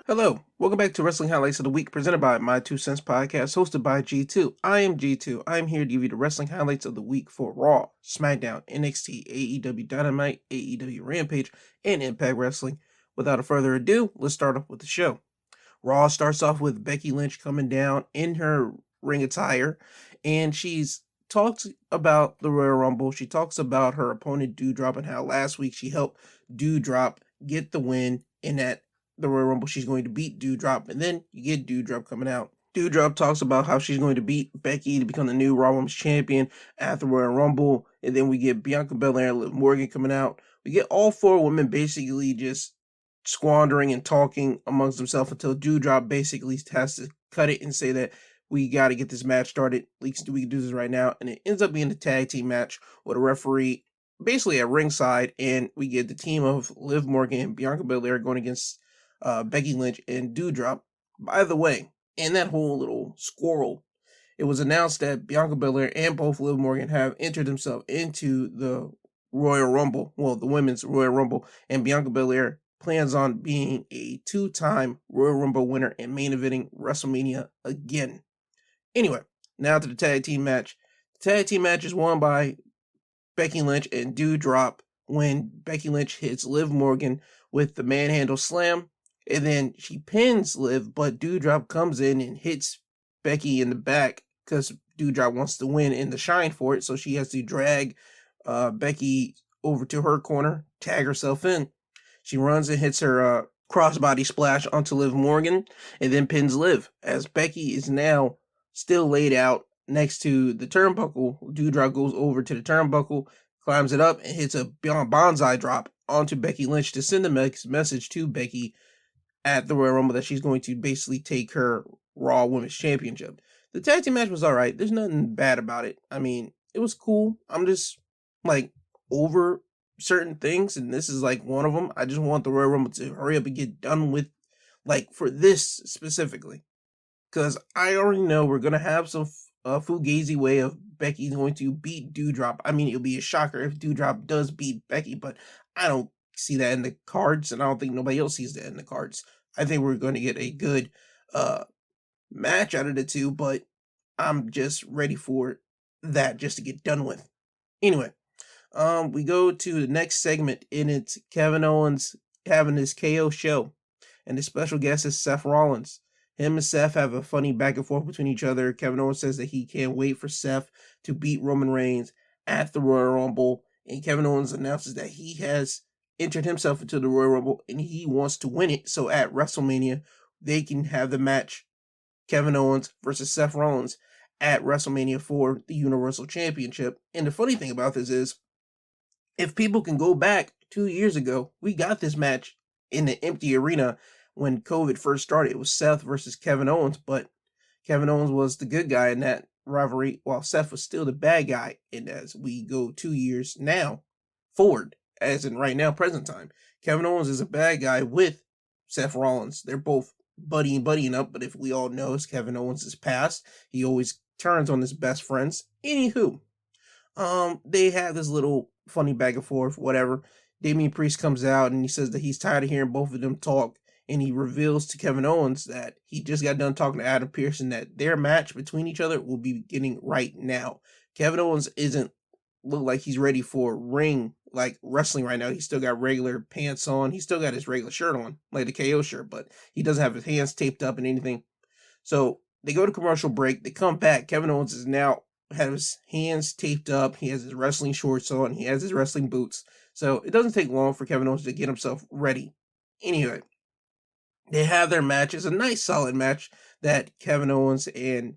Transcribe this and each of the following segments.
Hello, welcome back to Wrestling Highlights of the Week, presented by My Two Cents Podcast, hosted by G2. I am G2. I am here to give you the wrestling highlights of the week for Raw, Smackdown, NXT, AEW Dynamite, AEW Rampage, and Impact Wrestling. Without further ado, let's start off with the show. Raw starts off with Becky Lynch coming down in her ring attire, and she's talked about the Royal Rumble. She talks about her opponent Doudrop and how last week she helped Doudrop get the win in that the Royal Rumble she's going to beat Doudrop, and then you get Doudrop coming out. Doudrop talks about how she's going to beat Becky to become the new Raw Women's Champion at the Royal Rumble, and then we get Bianca Belair and Liv Morgan coming out. We get all four women basically just squandering and talking amongst themselves until Doudrop basically has to cut it and say that we got to get this match started. At least we can do this right now. And it ends up being a tag team match with a referee basically at ringside, and we get the team of Liv Morgan and Bianca Belair going against Becky Lynch and Doudrop. By the way, in that whole little squirrel, it was announced that Bianca Belair and both Liv Morgan have entered themselves into the Royal Rumble, well, the Women's Royal Rumble, and Bianca Belair plans on being a two-time Royal Rumble winner and main eventing WrestleMania again. Anyway, now to the tag team match. The tag team match is won by Becky Lynch and Doudrop when Becky Lynch hits Liv Morgan with the manhandle slam, and then she pins Liv, but Doudrop comes in and hits Becky in the back because Doudrop wants to win and to shine for it, so she has to drag Becky over to her corner, tag herself in. She runs and hits her crossbody splash onto Liv Morgan and then pins Liv, as Becky is now still laid out next to the turnbuckle. Doudrop goes over to the turnbuckle, climbs it up, and hits a bonsai drop onto Becky Lynch to send the message to Becky at the Royal Rumble that she's going to basically take her Raw Women's Championship. The tag team match was alright. There's nothing bad about it. I mean, it was cool. I'm just, over certain things, and this is, one of them. I just want the Royal Rumble to hurry up and get done with, for this specifically. Because I already know we're going to have some fugazi way of Becky going to beat Doudrop. I mean, it'll be a shocker if Doudrop does beat Becky, but I don't see that in the cards, and I don't think nobody else sees that in the cards. I think we're going to get a good match out of the two, but I'm just ready for that just to get done with. Anyway, we go to the next segment, and it's Kevin Owens having his KO show, and the special guest is Seth Rollins. Him and Seth have a funny back and forth between each other. Kevin Owens says that he can't wait for Seth to beat Roman Reigns at the Royal Rumble, and Kevin Owens announces that he has entered himself into the Royal Rumble and he wants to win it. So at WrestleMania, they can have the match Kevin Owens versus Seth Rollins at WrestleMania for the Universal Championship. And the funny thing about this is, if people can go back 2 years ago, we got this match in the empty arena when COVID first started. It was Seth versus Kevin Owens, but Kevin Owens was the good guy in that rivalry, while Seth was still the bad guy. And as we go 2 years now forward, as in right now, present time, Kevin Owens is a bad guy with Seth Rollins. They're both buddying up, but if we all know Kevin Owens' past, he always turns on his best friends. Anywho, they have this little funny back and forth, whatever. Damian Priest comes out and he says that he's tired of hearing both of them talk, and he reveals to Kevin Owens that he just got done talking to Adam Pearce and that their match between each other will be beginning right now. Kevin Owens isn't look like he's ready for ring wrestling right now. He's still got regular pants on. He's still got his regular shirt on, like the KO shirt, but he doesn't have his hands taped up and anything. So they go to commercial break. They come back. Kevin Owens is now have his hands taped up. He has his wrestling shorts on. He has his wrestling boots. So it doesn't take long for Kevin Owens to get himself ready. Anyway, they have their match. It's a nice, solid match that Kevin Owens and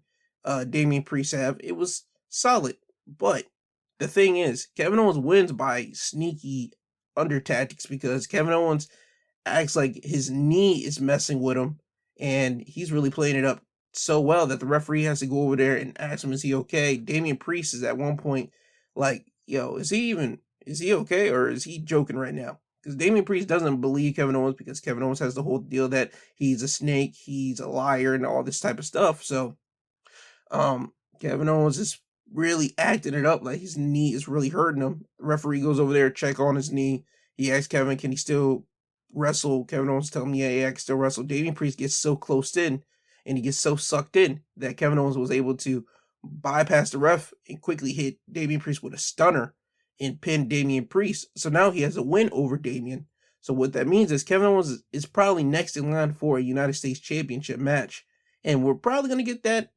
Damian Priest have. It was solid, but the thing is, Kevin Owens wins by sneaky under tactics because Kevin Owens acts like his knee is messing with him, and he's really playing it up so well that the referee has to go over there and ask him, is he okay? Damian Priest is at one point yo, is he okay, or is he joking right now? Because Damian Priest doesn't believe Kevin Owens because Kevin Owens has the whole deal that he's a snake, he's a liar, and all this type of stuff. So, Kevin Owens is really acting it up like his knee is really hurting him. The referee goes over there, check on his knee. He asks Kevin, can he still wrestle. Kevin Owens telling me, yeah, I can still wrestle. Damian Priest gets so close in and he gets so sucked in that Kevin Owens was able to bypass the ref and quickly hit Damian Priest with a stunner and pin Damian Priest. So now he has a win over Damian. So what that means is Kevin Owens is probably next in line for a United States Championship match. And we're probably going to get that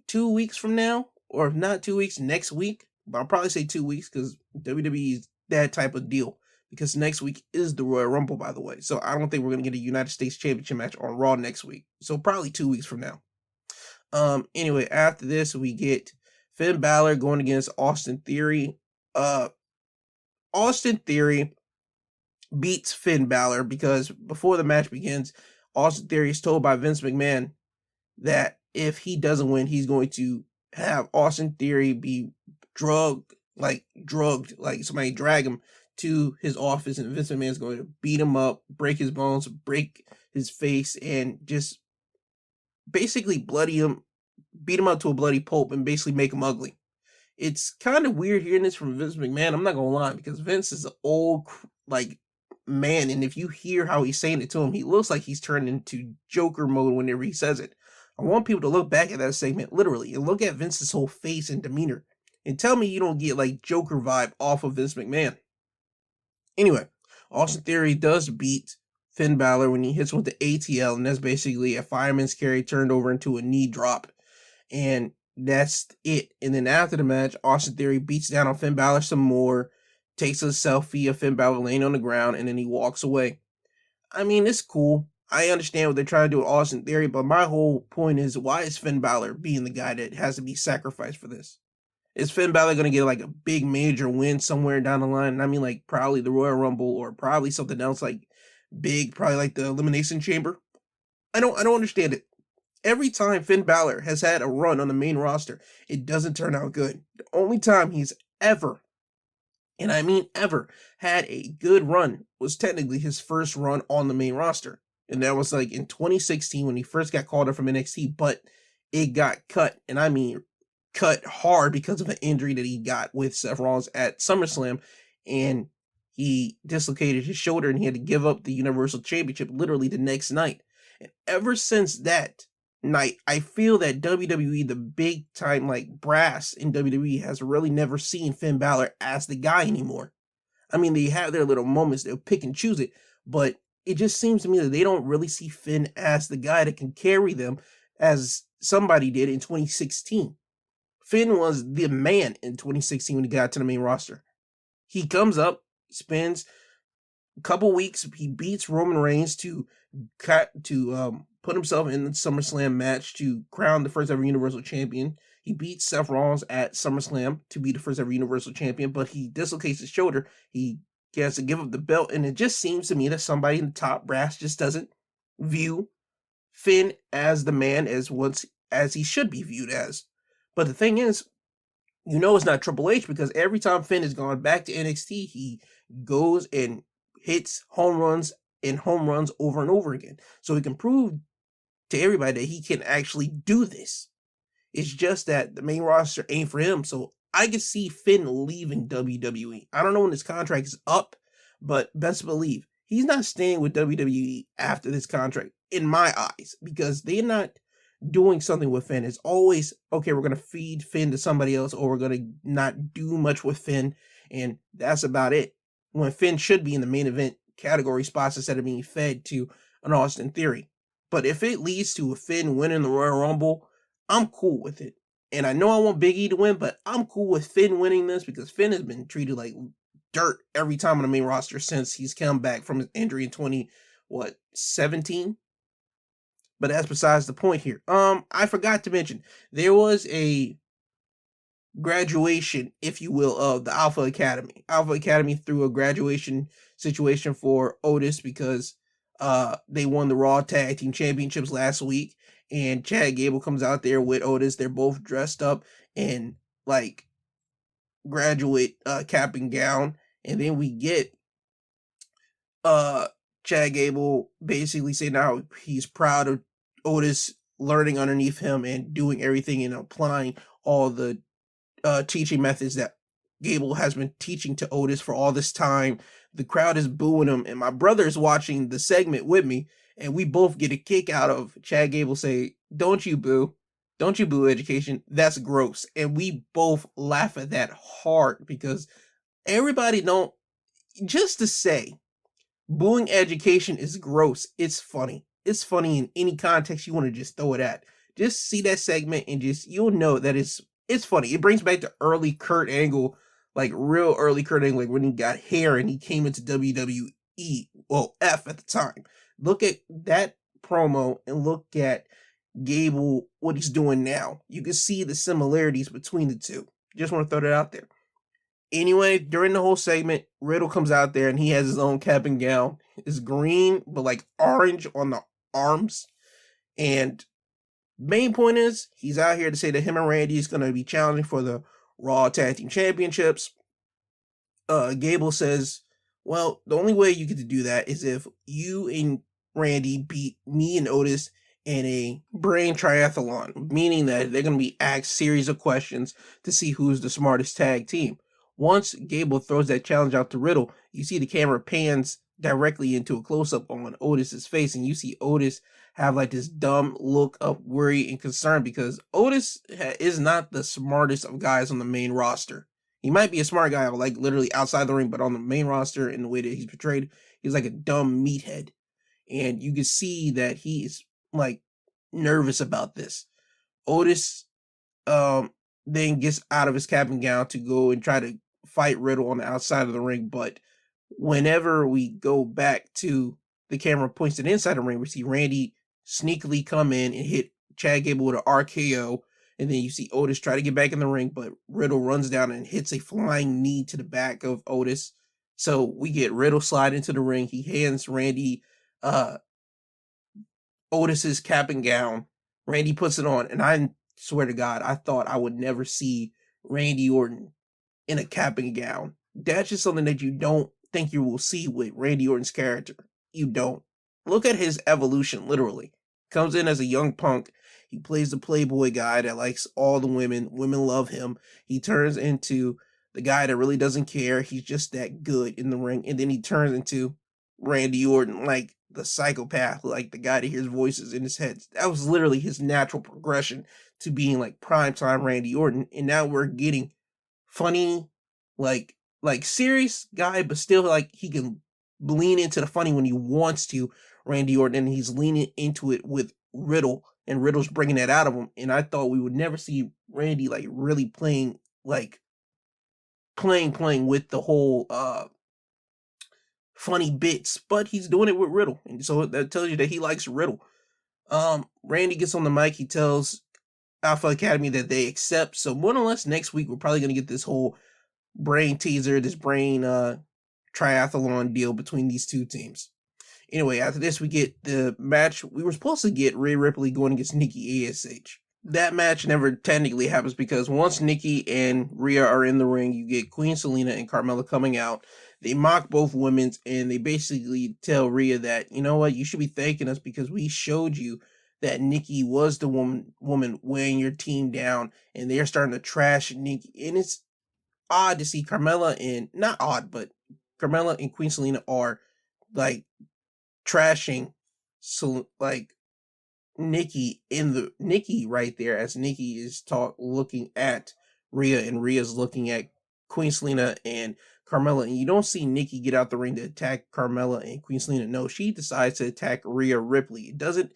2 weeks from now, or if not 2 weeks, next week. But I'll probably say 2 weeks because WWE is that type of deal. Because next week is the Royal Rumble, by the way. So I don't think we're going to get a United States Championship match on Raw next week. So probably 2 weeks from now. Anyway, after this, we get Finn Balor going against Austin Theory. Austin Theory beats Finn Balor because before the match begins, Austin Theory is told by Vince McMahon that if he doesn't win, he's going to have Austin Theory be drugged, like somebody drag him to his office, and Vince McMahon's going to beat him up, break his bones, break his face, and just basically bloody him, beat him up to a bloody pulp, and basically make him ugly. It's kind of weird hearing this from Vince McMahon. I'm not gonna lie, because Vince is an old man, and if you hear how he's saying it to him, he looks like he's turned into Joker mode whenever he says it. I want people to look back at that segment literally and look at Vince's whole face and demeanor and tell me you don't get like Joker vibe off of Vince McMahon. Anyway, Austin Theory does beat Finn Balor when he hits with the ATL, and that's basically a fireman's carry turned over into a knee drop. And that's it. And then after the match, Austin Theory beats down on Finn Balor some more, takes a selfie of Finn Balor laying on the ground, and then he walks away. I mean, it's cool. I understand what they're trying to do with Austin Theory, but my whole point is, why is Finn Balor being the guy that has to be sacrificed for this? Is Finn Balor going to get like a big major win somewhere down the line? And I mean, like probably the Royal Rumble or probably something else like big, probably like the Elimination Chamber. I don't understand it. Every time Finn Balor has had a run on the main roster, it doesn't turn out good. The only time he's ever, and I mean ever, had a good run was technically his first run on the main roster. And that was like in 2016 when he first got called up from NXT, but it got cut. And I mean cut hard because of an injury that he got with Seth Rollins at SummerSlam. And he dislocated his shoulder and he had to give up the Universal Championship literally the next night. And ever since that night, I feel that WWE, the big time like brass in WWE, has really never seen Finn Balor as the guy anymore. I mean, they have their little moments, they'll pick and choose it, but it just seems to me that they don't really see Finn as the guy that can carry them as somebody did in 2016. Finn was the man in 2016 when he got to the main roster. He comes up, spends a couple weeks, he beats Roman Reigns to put himself in the SummerSlam match to crown the first ever Universal Champion. He beats Seth Rollins at SummerSlam to be the first ever Universal Champion, but he dislocates his shoulder. He has to give up the belt, and it just seems to me that somebody in the top brass just doesn't view Finn as the man as he should be viewed as. But the thing is, it's not Triple H, because every time Finn has gone back to NXT, he goes and hits home runs over and over again. So he can prove to everybody that he can actually do this. It's just that the main roster ain't for him. So I can see Finn leaving WWE. I don't know when his contract is up, but best believe he's not staying with WWE after this contract, in my eyes, because they're not doing something with Finn. It's always, okay, we're going to feed Finn to somebody else, or we're going to not do much with Finn, and that's about it. When Finn should be in the main event category spots instead of being fed to an Austin Theory. But if it leads to a Finn winning the Royal Rumble, I'm cool with it. And I know I want Big E to win, but I'm cool with Finn winning this because Finn has been treated like dirt every time on the main roster since he's come back from his injury in 2017. But that's besides the point here. I forgot to mention, there was a graduation, if you will, of the Alpha Academy. Alpha Academy threw a graduation situation for Otis because they won the Raw Tag Team Championships last week, and Chad Gable comes out there with Otis. They're both dressed up in like graduate cap and gown, and then we get Chad Gable basically saying how he's proud of Otis learning underneath him and doing everything and applying all the teaching methods that Gable has been teaching to Otis for all this time, The crowd is booing him, and my brother is watching the segment with me, and we both get a kick out of Chad Gable say, "Don't you boo. Don't you boo Education. That's gross." And we both laugh at that hard because everybody don't, just to say, booing Education is gross. It's funny. It's funny in any context you want to just throw it at. Just see that segment and just, you'll know that it's funny. It brings back the early Kurt Angle, like real early Kurt Angle, like when he got hair and he came into WWE, well, F at the time. Look at that promo and look at Gable, what he's doing now. You can see the similarities between the two. Just want to throw that out there. Anyway, during the whole segment, Riddle comes out there and he has his own cap and gown. It's green, but like orange on the arms. And main point is, he's out here to say that him and Randy is going to be challenging for the Raw Tag Team Championships. Gable says, well, the only way you get to do that is if you and Randy beat me and Otis in a brain triathlon, meaning that they're going to be asked series of questions to see who's the smartest tag team. Once Gable throws that challenge out to Riddle, you see the camera pans directly into a close-up on Otis's face, and you see Otis have like this dumb look of worry and concern because Otis is not the smartest of guys on the main roster. He might be a smart guy, like literally outside the ring, but on the main roster in the way that he's portrayed, he's like a dumb meathead. And you can see that he is like nervous about this. Otis then gets out of his cap and gown to go and try to fight Riddle on the outside of the ring, but whenever we go back to the camera points to the inside of the ring, we see Randy sneakily come in and hit Chad Gable with an RKO, and then you see Otis try to get back in the ring, but Riddle runs down and hits a flying knee to the back of Otis. So we get Riddle slide into the ring. He hands Randy Otis's cap and gown. Randy puts it on, and I swear to God, I thought I would never see Randy Orton in a cap and gown. That's just something that you don't think you will see with Randy Orton's character. You don't. Look at his evolution, literally. Comes in as a young punk. He plays the playboy guy that likes all the women. Women love him. He turns into the guy that really doesn't care. He's just that good in the ring. And then he turns into Randy Orton, like the psychopath, like the guy that hears voices in his head. That was literally his natural progression to being like primetime Randy Orton. And now we're getting funny, like serious guy, but still like he can lean into the funny when he wants to, Randy Orton, and he's leaning into it with Riddle, and Riddle's bringing that out of him. And I thought we would never see Randy like really playing with the whole funny bits, but he's doing it with Riddle, and so that tells you that he likes Riddle. Randy gets on the mic. He tells Alpha Academy that they accept. So more or less next week we're probably gonna get this whole brain teaser, this brain triathlon deal between these two teams. Anyway, after this we get the match. We were supposed to get Rhea Ripley going against Nikki ASH. That match never technically happens because once Nikki and Rhea are in the ring, you get Queen Selena and Carmella coming out. They mock both women, and they basically tell Rhea that, you know what, you should be thanking us because we showed you that Nikki was the woman weighing your team down, and they're starting to trash Nikki. And it's odd to see Carmella and, not odd, but Carmella and Queen Selena are like trashing, so like Nikki right there, as Nikki is looking at Rhea, and Rhea's looking at Queen Selena and Carmella, and you don't see Nikki get out the ring to attack Carmella and Queen Selena. No, she decides to attack Rhea Ripley. It doesn't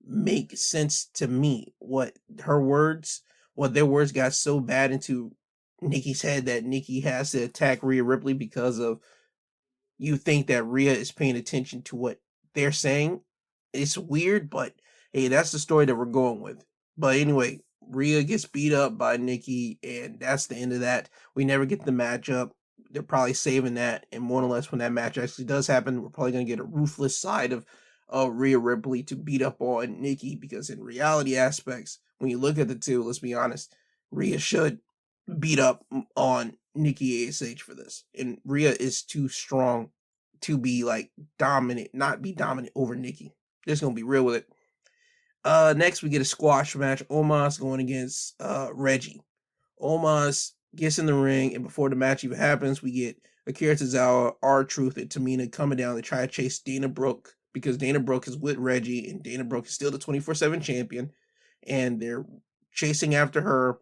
make sense to me what their words got so bad into Nikki's head that Nikki has to attack Rhea Ripley because of, you think that Rhea is paying attention to what they're saying. It's weird, but hey, that's the story that we're going with. But anyway, Rhea gets beat up by Nikki, and that's the end of that. We never get the matchup. They're probably saving that, and more or less when that match actually does happen, we're probably going to get a ruthless side of Rhea Ripley to beat up on Nikki, because in reality aspects, when you look at the two, let's be honest, Rhea should beat up on Nikki ASH for this. And Rhea is too strong to be like dominant, not be dominant over Nikki. Just going to be real with it. Next, we get a squash match. Omos going against Reggie. Omos gets in the ring, and before the match even happens, we get Akira Tozawa, R-Truth, and Tamina coming down to try to chase Dana Brooke because Dana Brooke is with Reggie and Dana Brooke is still the 24/7 champion, and they're chasing after her.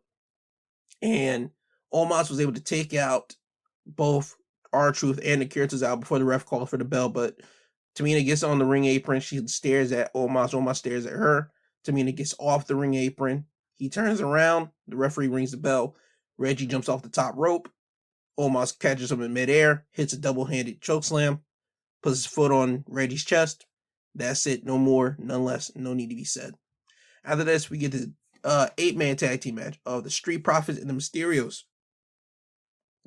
And Omos was able to take out both R-Truth and Akira Tozawa before the ref called for the bell, but Tamina gets on the ring apron. She stares at Omos. Omos stares at her. Tamina gets off the ring apron. He turns around. The referee rings the bell. Reggie jumps off the top rope. Omos catches him in midair, hits a double-handed chokeslam, puts his foot on Reggie's chest. That's it. No more, none less. No need to be said. After this, we get the 8-man tag team match of the Street Profits and the Mysterios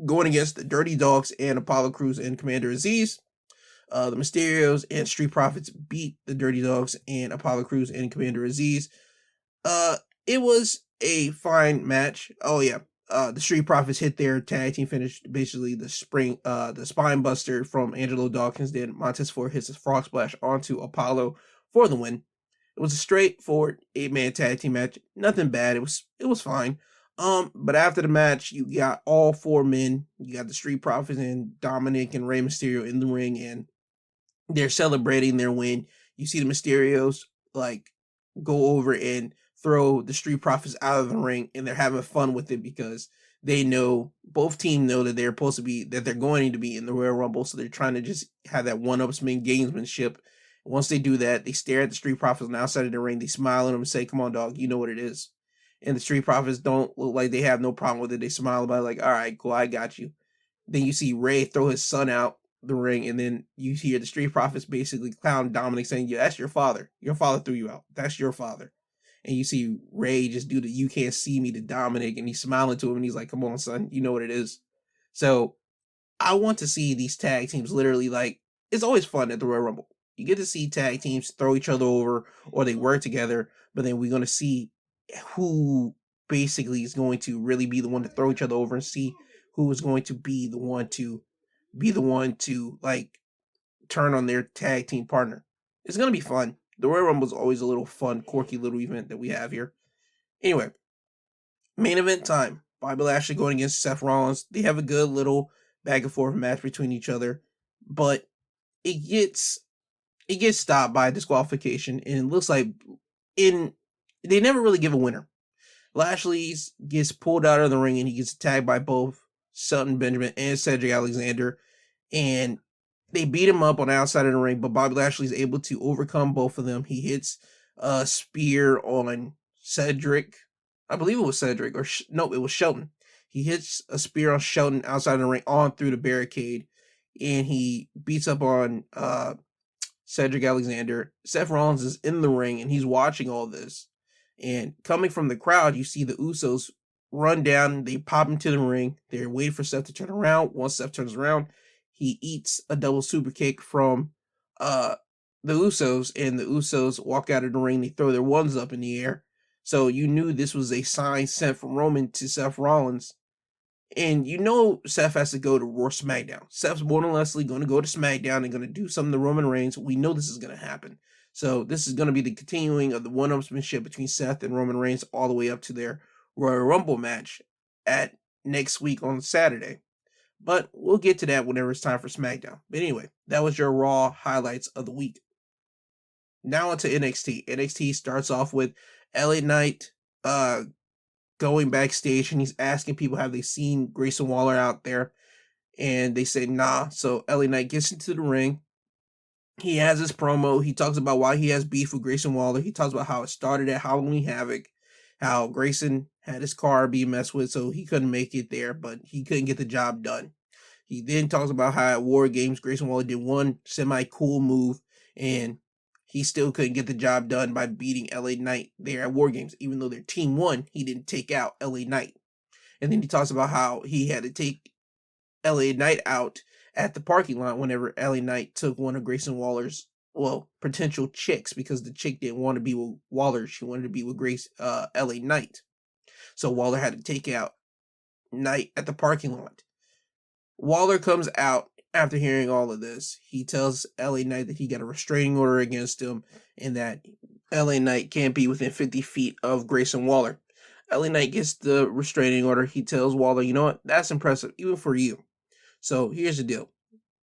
going against the Dirty Dogs and Apollo Crews and Commander Aziz. The Mysterios and Street Profits beat the Dirty Dogs and Apollo Crews and Commander Aziz. It was a fine match. Oh yeah. The Street Profits hit their tag team finish, basically the spine buster from Angelo Dawkins. Then Montez Ford hits his frog splash onto Apollo for the win. It was a straightforward 8-man tag team match. Nothing bad. It was fine. But after the match, you got all 4 men. You got the Street Profits and Dominic and Rey Mysterio in the ring, and they're celebrating their win. You see the Mysterios like go over and throw the Street Profits out of the ring, and they're having fun with it because they know, both teams know that they're going to be in the Royal Rumble, so they're trying to just have that one-upsman gamesmanship. Once they do that, they stare at the Street Profits on the outside of the ring, they smile at them and say, "Come on, dog, you know what it is." And the Street Profits don't look like they have no problem with it. They smile about it like, "All right, cool, I got you." Then you see Ray throw his son out the ring, and then you hear the Street Profits basically clown Dominic, saying, "Yeah, that's your father. Your father threw you out. That's your father." And you see Ray just do the "you can't see me" to Dominic, and he's smiling to him, and he's like, "Come on, son, you know what it is." So I want to see these tag teams literally, like, it's always fun at the Royal Rumble. You get to see tag teams throw each other over or they work together, but then we're going to see who basically is going to really be the one to throw each other over, and see who is going to be the one to like turn on their tag team partner. It's going to be fun. The Royal Rumble is always a little fun, quirky little event that we have here. Anyway, main event time. Bobby Lashley going against Seth Rollins. They have a good little back and forth match between each other, but it gets stopped by disqualification, and it looks like they never really give a winner. Lashley gets pulled out of the ring, and he gets attacked by both Shelton Benjamin and Cedric Alexander, and they beat him up on the outside of the ring, but Bobby Lashley is able to overcome both of them. He hits a spear on Cedric. I believe it was Cedric, or no, it was Shelton. He hits a spear on Shelton outside the ring on through the barricade, and he beats up on Cedric Alexander. Seth Rollins is in the ring, and he's watching all this. And coming from the crowd, you see the Usos run down. They pop into the ring. They're waiting for Seth to turn around. Once Seth turns around, he eats a double super kick from the Usos, and the Usos walk out of the ring. They throw their ones up in the air. So you knew this was a sign sent from Roman to Seth Rollins. And you know Seth has to go to Raw SmackDown. Seth's more than likely going to go to SmackDown and going to do something to Roman Reigns. We know this is going to happen. So this is going to be the continuing of the one-upsmanship between Seth and Roman Reigns all the way up to their Royal Rumble match at next week on Saturday. But we'll get to that whenever it's time for SmackDown. But anyway, that was your Raw highlights of the week. Now onto NXT. NXT starts off with LA Knight going backstage, and he's asking people, have they seen Grayson Waller out there? And they say nah. So LA Knight gets into the ring. He has his promo. He talks about why he has beef with Grayson Waller. He talks about how it started at Halloween Havoc, how Grayson had his car be messed with, so he couldn't make it there, but he couldn't get the job done. He then talks about how at War Games, Grayson Waller did one semi-cool move, and he still couldn't get the job done by beating LA Knight there at War Games. Even though their team won, he didn't take out LA Knight. And then he talks about how he had to take LA Knight out at the parking lot whenever LA Knight took one of Grayson Waller's, potential chicks, because the chick didn't want to be with Waller. She wanted to be with LA Knight. So Waller had to take out Knight at the parking lot. Waller comes out after hearing all of this. He tells LA Knight that he got a restraining order against him, and that LA Knight can't be within 50 feet of Grayson Waller. LA Knight gets the restraining order. He tells Waller, you know what, that's impressive, even for you. So here's the deal.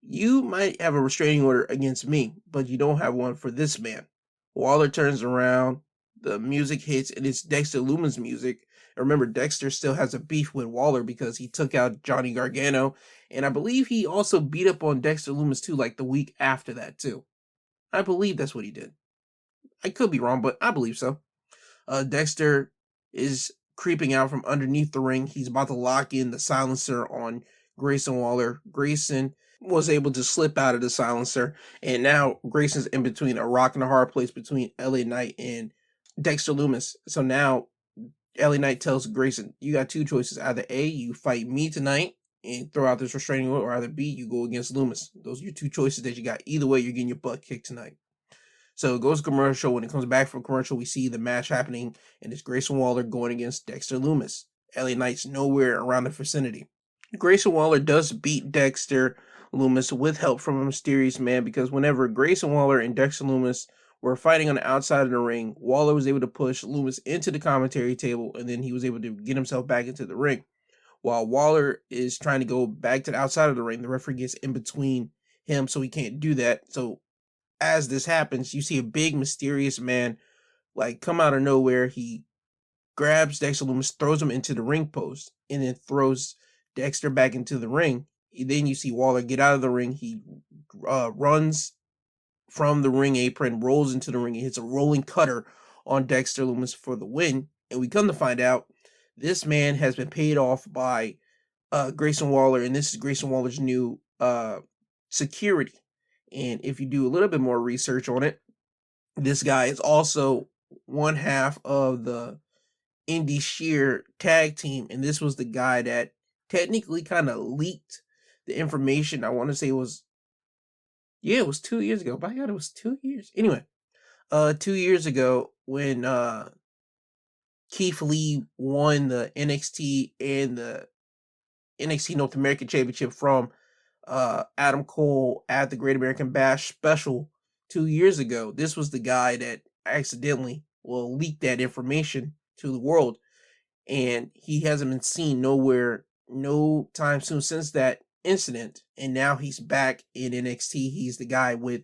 You might have a restraining order against me, but you don't have one for this man. Waller turns around, the music hits, and it's Dexter Lumen's music. And remember, Dexter still has a beef with Waller because he took out Johnny Gargano, and I believe he also beat up on Dexter Lumis too, like the week after that too. I believe that's what he did. I could be wrong, but I believe so. Dexter is creeping out from underneath the ring. He's about to lock in the silencer on Grayson Waller. Grayson was able to slip out of the silencer, and now Grayson's in between a rock and a hard place between LA Knight and Dexter Lumis. So now LA Knight tells Grayson, you got two choices. Either A, you fight me tonight and throw out this restraining order, or either B, you go against Lumis. Those are your two choices that you got. Either way, you're getting your butt kicked tonight. So it goes to commercial. When it comes back from commercial, we see the match happening, and it's Grayson Waller going against Dexter Lumis. LA Knight's nowhere around the vicinity. Grayson Waller does beat Dexter Lumis with help from a mysterious man, because whenever Grayson Waller and Dexter Lumis were fighting on the outside of the ring, Waller was able to push Lumis into the commentary table, and then he was able to get himself back into the ring. While Waller is trying to go back to the outside of the ring, the referee gets in between him, so he can't do that. So as this happens, you see a big mysterious man like come out of nowhere. He grabs Dexter Lumis, throws him into the ring post, and then throws Dexter back into the ring. Then you see Waller get out of the ring. He runs from the ring apron, rolls into the ring, and hits a rolling cutter on Dexter Lumis for the win. And we come to find out this man has been paid off by Grayson Waller, and this is Grayson Waller's new security. And if you do a little bit more research on it, this guy is also one half of the Indie Sheer tag team, and this was the guy that technically kind of leaked the information. I want to say it was 2 years ago. By God, it was 2 years. Anyway, 2 years ago when Keith Lee won the NXT and the NXT North American Championship from Adam Cole at the Great American Bash special 2 years ago. This was the guy that accidentally leaked that information to the world, and he hasn't been seen nowhere no time soon since that incident, and now he's back in NXT. He's the guy with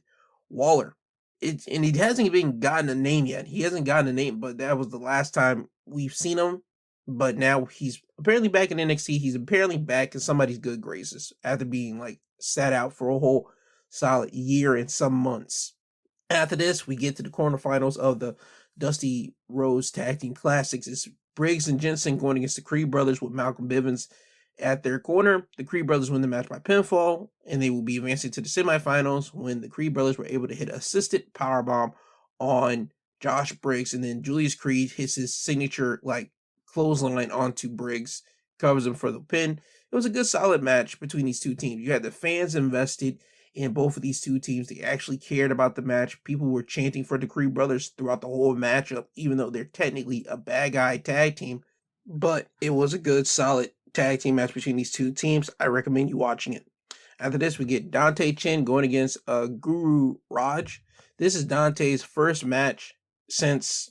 Waller. And he hasn't even gotten a name yet. He hasn't gotten a name, but that was the last time we've seen him. But now he's apparently back in NXT. He's apparently back in somebody's good graces after being like sat out for a whole solid year and some months. After this, we get to the quarterfinals of the Dusty Rhodes Tag Team Classics. It's Briggs and Jensen going against the Creed Brothers with Malcolm Bivens at their corner. The Creed Brothers win the match by pinfall, and they will be advancing to the semifinals when the Creed Brothers were able to hit an assisted powerbomb on Josh Briggs, and then Julius Creed hits his signature like clothesline onto Briggs, covers him for the pin. It was a good solid match between these two teams. You had the fans invested in both of these two teams. They actually cared about the match. People were chanting for the Creed Brothers throughout the whole matchup, even though they're technically a bad guy tag team. But it was a good, solid tag team match between these two teams. I recommend you watching it. After this, we get Dante Chen going against Guru Raj. This is Dante's first match since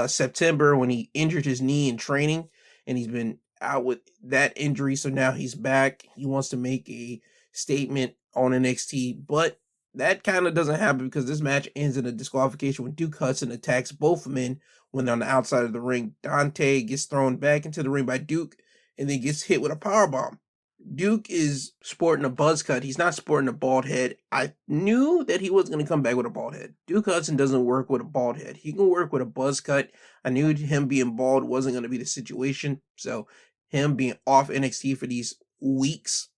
September when he injured his knee in training, and he's been out with that injury. So now he's back. He wants to make a statement on NXT, but that kind of doesn't happen because this match ends in a disqualification when Duke Hudson attacks both men when they're on the outside of the ring. Dante gets thrown back into the ring by Duke and then gets hit with a powerbomb. Duke is sporting a buzz cut. He's not sporting a bald head. I knew that he wasn't going to come back with a bald head. Duke Hudson doesn't work with a bald head. He can work with a buzz cut. I knew him being bald wasn't going to be the situation. So him being off NXT for these weeks,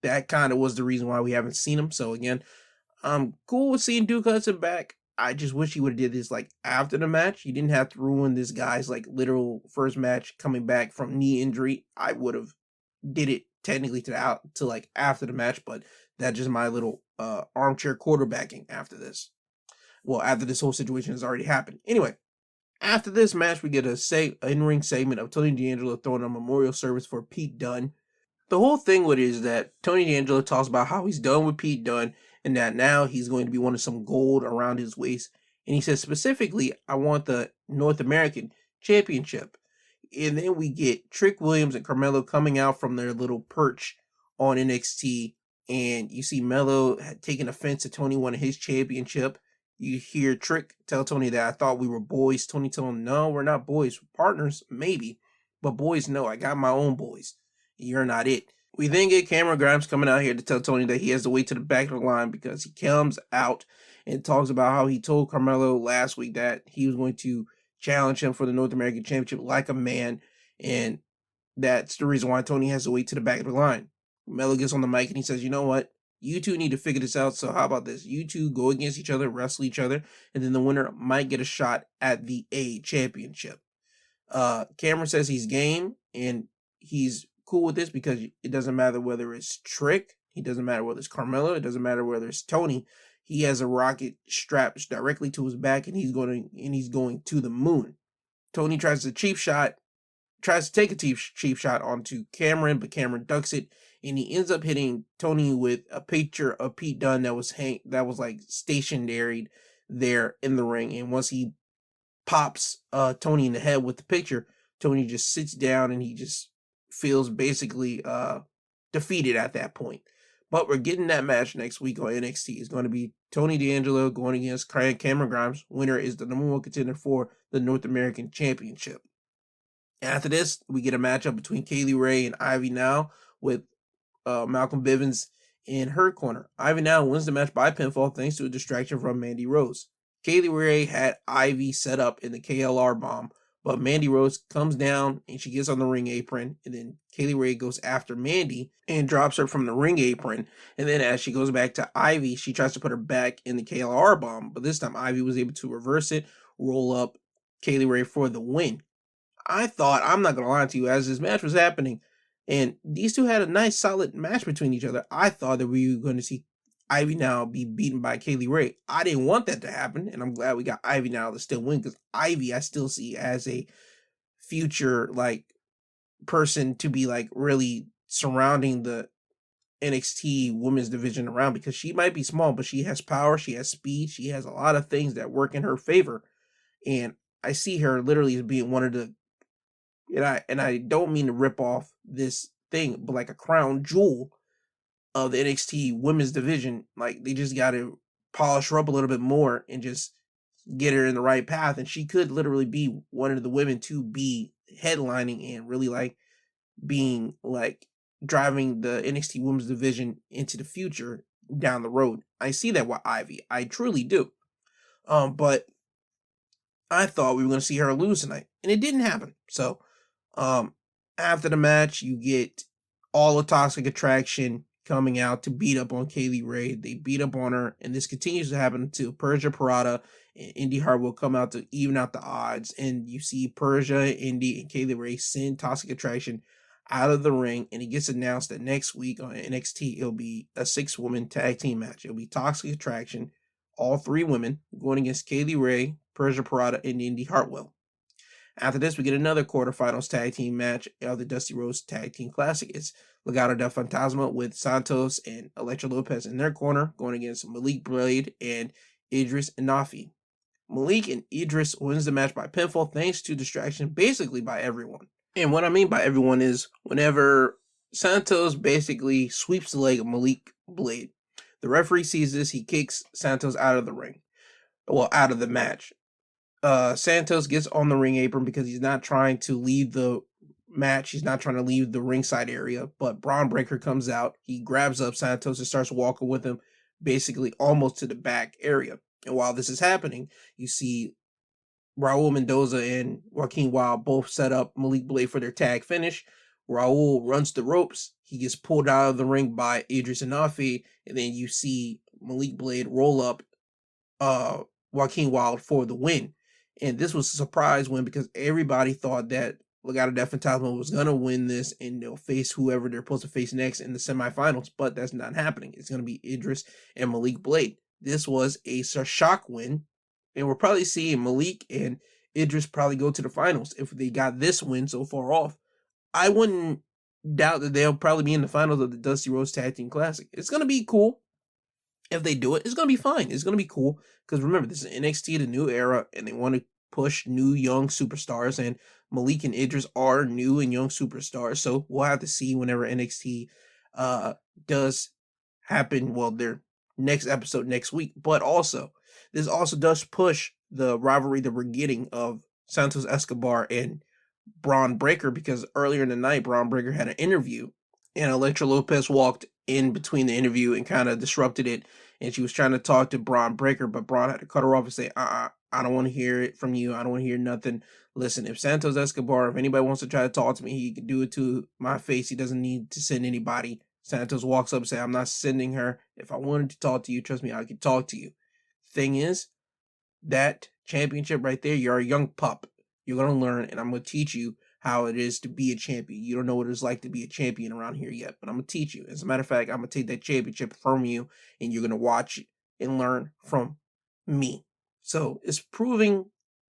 that kind of was the reason why we haven't seen him. So again, I'm cool with seeing Duke Hudson back. I just wish he would have did this like after the match. He didn't have to ruin this guy's like literal first match coming back from knee injury. I would have did it technically to like after the match, but that's just my little armchair quarterbacking after this. Well, after this whole situation has already happened. Anyway, after this match, we get a in-ring segment of Tony D'Angelo throwing a memorial service for Pete Dunne. The whole thing with it is that Tony D'Angelo talks about how he's done with Pete Dunne and that now he's going to be wanting some gold around his waist. And he says specifically, I want the North American Championship. And then we get Trick Williams and Carmelo coming out from their little perch on NXT, and you see Melo had taken offense to Tony winning his championship. You hear Trick tell Tony that I thought we were boys. Tony told him, no, we're not boys. We're partners, maybe. But boys, no, I got my own boys. You're not it. We then get Cameron Grimes coming out here to tell Tony that he has to wait to the back of the line because he comes out and talks about how he told Carmelo last week that he was going to challenge him for the North American Championship like a man. And that's the reason why Tony has to wait to the back of the line. Melo gets on the mic and he says, you know what? You two need to figure this out. So how about this? You two go against each other, wrestle each other, and then the winner might get a shot at the A Championship. Cameron says he's game and he's cool with this because it doesn't matter whether it's Trick, it doesn't matter whether it's Carmelo, it doesn't matter whether it's Tony. He has a rocket strapped directly to his back and he's going to the moon. Tony tries to take a cheap shot onto Cameron, but Cameron ducks it, and he ends up hitting Tony with a picture of Pete Dunne that was like stationary there in the ring. And once he pops Tony in the head with the picture, Tony just sits down and he just feels basically defeated at that point. But we're getting that match next week on NXT. It's going to be Tony D'Angelo going against Cameron Grimes. Winner is the number one contender for the North American Championship. After this, we get a matchup between Kaylee Ray and Ivy Now with Malcolm Bivens in her corner. Ivy Now wins the match by pinfall thanks to a distraction from Mandy Rose. Kaylee Ray had Ivy set up in the KLR bomb, but Mandy Rose comes down and she gets on the ring apron, and then Kaylee Ray goes after Mandy and drops her from the ring apron. And then as she goes back to Ivy, she tries to put her back in the KLR bomb, but this time Ivy was able to reverse it, roll up Kaylee Ray for the win. I thought, I'm not going to lie to you, as this match was happening, and these two had a nice solid match between each other, I thought that we were going to see Ivy Now be beaten by Kaylee Ray. I didn't want that to happen, and I'm glad we got Ivy Now to still win, because Ivy I still see as a future person to be really surrounding the NXT women's division around, because she might be small, but she has power, she has speed, she has a lot of things that work in her favor, and I see her literally as being one of the, and I don't mean to rip off this thing, but like a crown jewel of the NXT women's division. They just got to polish her up a little bit more and just get her in the right path. And she could literally be one of the women to be headlining and really being driving the NXT women's division into the future down the road. I see that with Ivy. I truly do. But I thought we were going to see her lose tonight, and it didn't happen. So, after the match, you get all of Toxic Attraction coming out to beat up on Kaylee Ray. They beat up on her, and this continues to happen until Persia Parada and Indy Hartwell come out to even out the odds. And you see Persia, Indy, and Kaylee Ray send Toxic Attraction out of the ring, and it gets announced that next week on NXT, it'll be a 6-woman tag team match. It'll be Toxic Attraction, all 3 women, going against Kaylee Ray, Persia Parada, and Indy Hartwell. After this, we get another quarterfinals tag team match of the Dusty Rhodes Tag Team Classic. It's Legado del Fantasma with Santos and Elektra Lopez in their corner, going against Malik Blade and Idris Inafi. Malik and Idris wins the match by pinfall thanks to distraction basically by everyone. And what I mean by everyone is whenever Santos basically sweeps the leg of Malik Blade, the referee sees this, he kicks Santos out of the ring. Well, out of the match. Santos gets on the ring apron because he's not trying to leave the match. He's not trying to leave the ringside area. But Braun Breaker comes out. He grabs up Santos and starts walking with him basically almost to the back area. And while this is happening, you see Raul Mendoza and Joaquin Wilde both set up Malik Blade for their tag finish. Raul runs the ropes. He gets pulled out of the ring by Idris Inafi. And then you see Malik Blade roll up Joaquin Wilde for the win. And this was a surprise win because everybody thought that Legado del Fantasma was going to win this and they'll face whoever they're supposed to face next in the semifinals, but that's not happening. It's going to be Idris and Malik Blade. This was a shock win, and we're probably seeing Malik and Idris probably go to the finals if they got this win so far off. I wouldn't doubt that they'll probably be in the finals of the Dusty Rhodes Tag Team Classic. It's going to be cool. If they do it, it's going to be fine. It's going to be cool. Because remember, this is NXT, the new era, and they want to push new young superstars. And Malik and Idris are new and young superstars. So we'll have to see whenever NXT does happen. Well, their next episode next week, but also this also does push the rivalry that we're getting of Santos Escobar and Braun Breaker, because earlier in the night, Braun Breaker had an interview and Elektra Lopez walked in between the interview and kind of disrupted it. And she was trying to talk to Braun Breaker, but Braun had to cut her off and say, I don't want to hear it from you. I don't want to hear nothing. Listen, if Santos Escobar, if anybody wants to try to talk to me, he can do it to my face. He doesn't need to send anybody. Santos walks up and says, I'm not sending her. If I wanted to talk to you, trust me, I could talk to you. Thing is, that championship right there, you're a young pup. You're going to learn, and I'm going to teach you how it is to be a champion. You don't know what it's like to be a champion around here yet, but I'm going to teach you. As a matter of fact, I'm going to take that championship from you, and you're going to watch and learn from me. So it's proving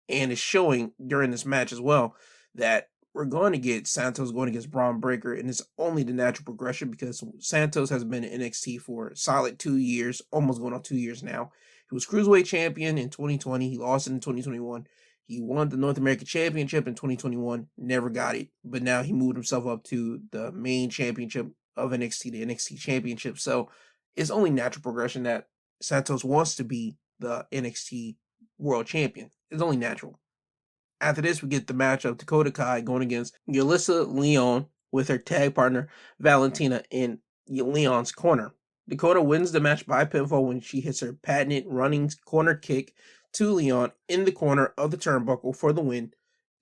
and it's showing during this match as well that we're going to get Santos going against Braun Breaker, and it's only the natural progression because Santos has been in NXT for a solid 2 years, almost going on 2 years now. He was Cruiserweight Champion in 2020. He lost it in 2021. He won the North American Championship in 2021, never got it, but now he moved himself up to the main championship of NXT, the NXT Championship. So it's only natural progression that Santos wants to be the NXT World Champion. It's only natural. After this, we get the match of Dakota Kai going against Yulisa Leon with her tag partner Valentina in Leon's corner. Dakota wins the match by pinfall when she hits her patented running corner kick to Leon in the corner of the turnbuckle for the win.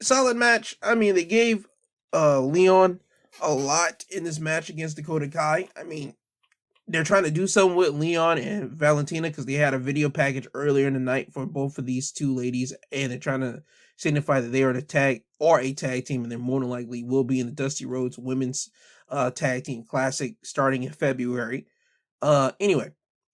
Solid match. I mean, they gave Leon a lot in this match against Dakota Kai. I mean, they're trying to do something with Leon and Valentina because they had a video package earlier in the night for both of these two ladies, and they're trying to signify that they are a tag team, and they're more than likely will be in the Dusty Rhodes Women's Tag Team Classic starting in February. Anyway,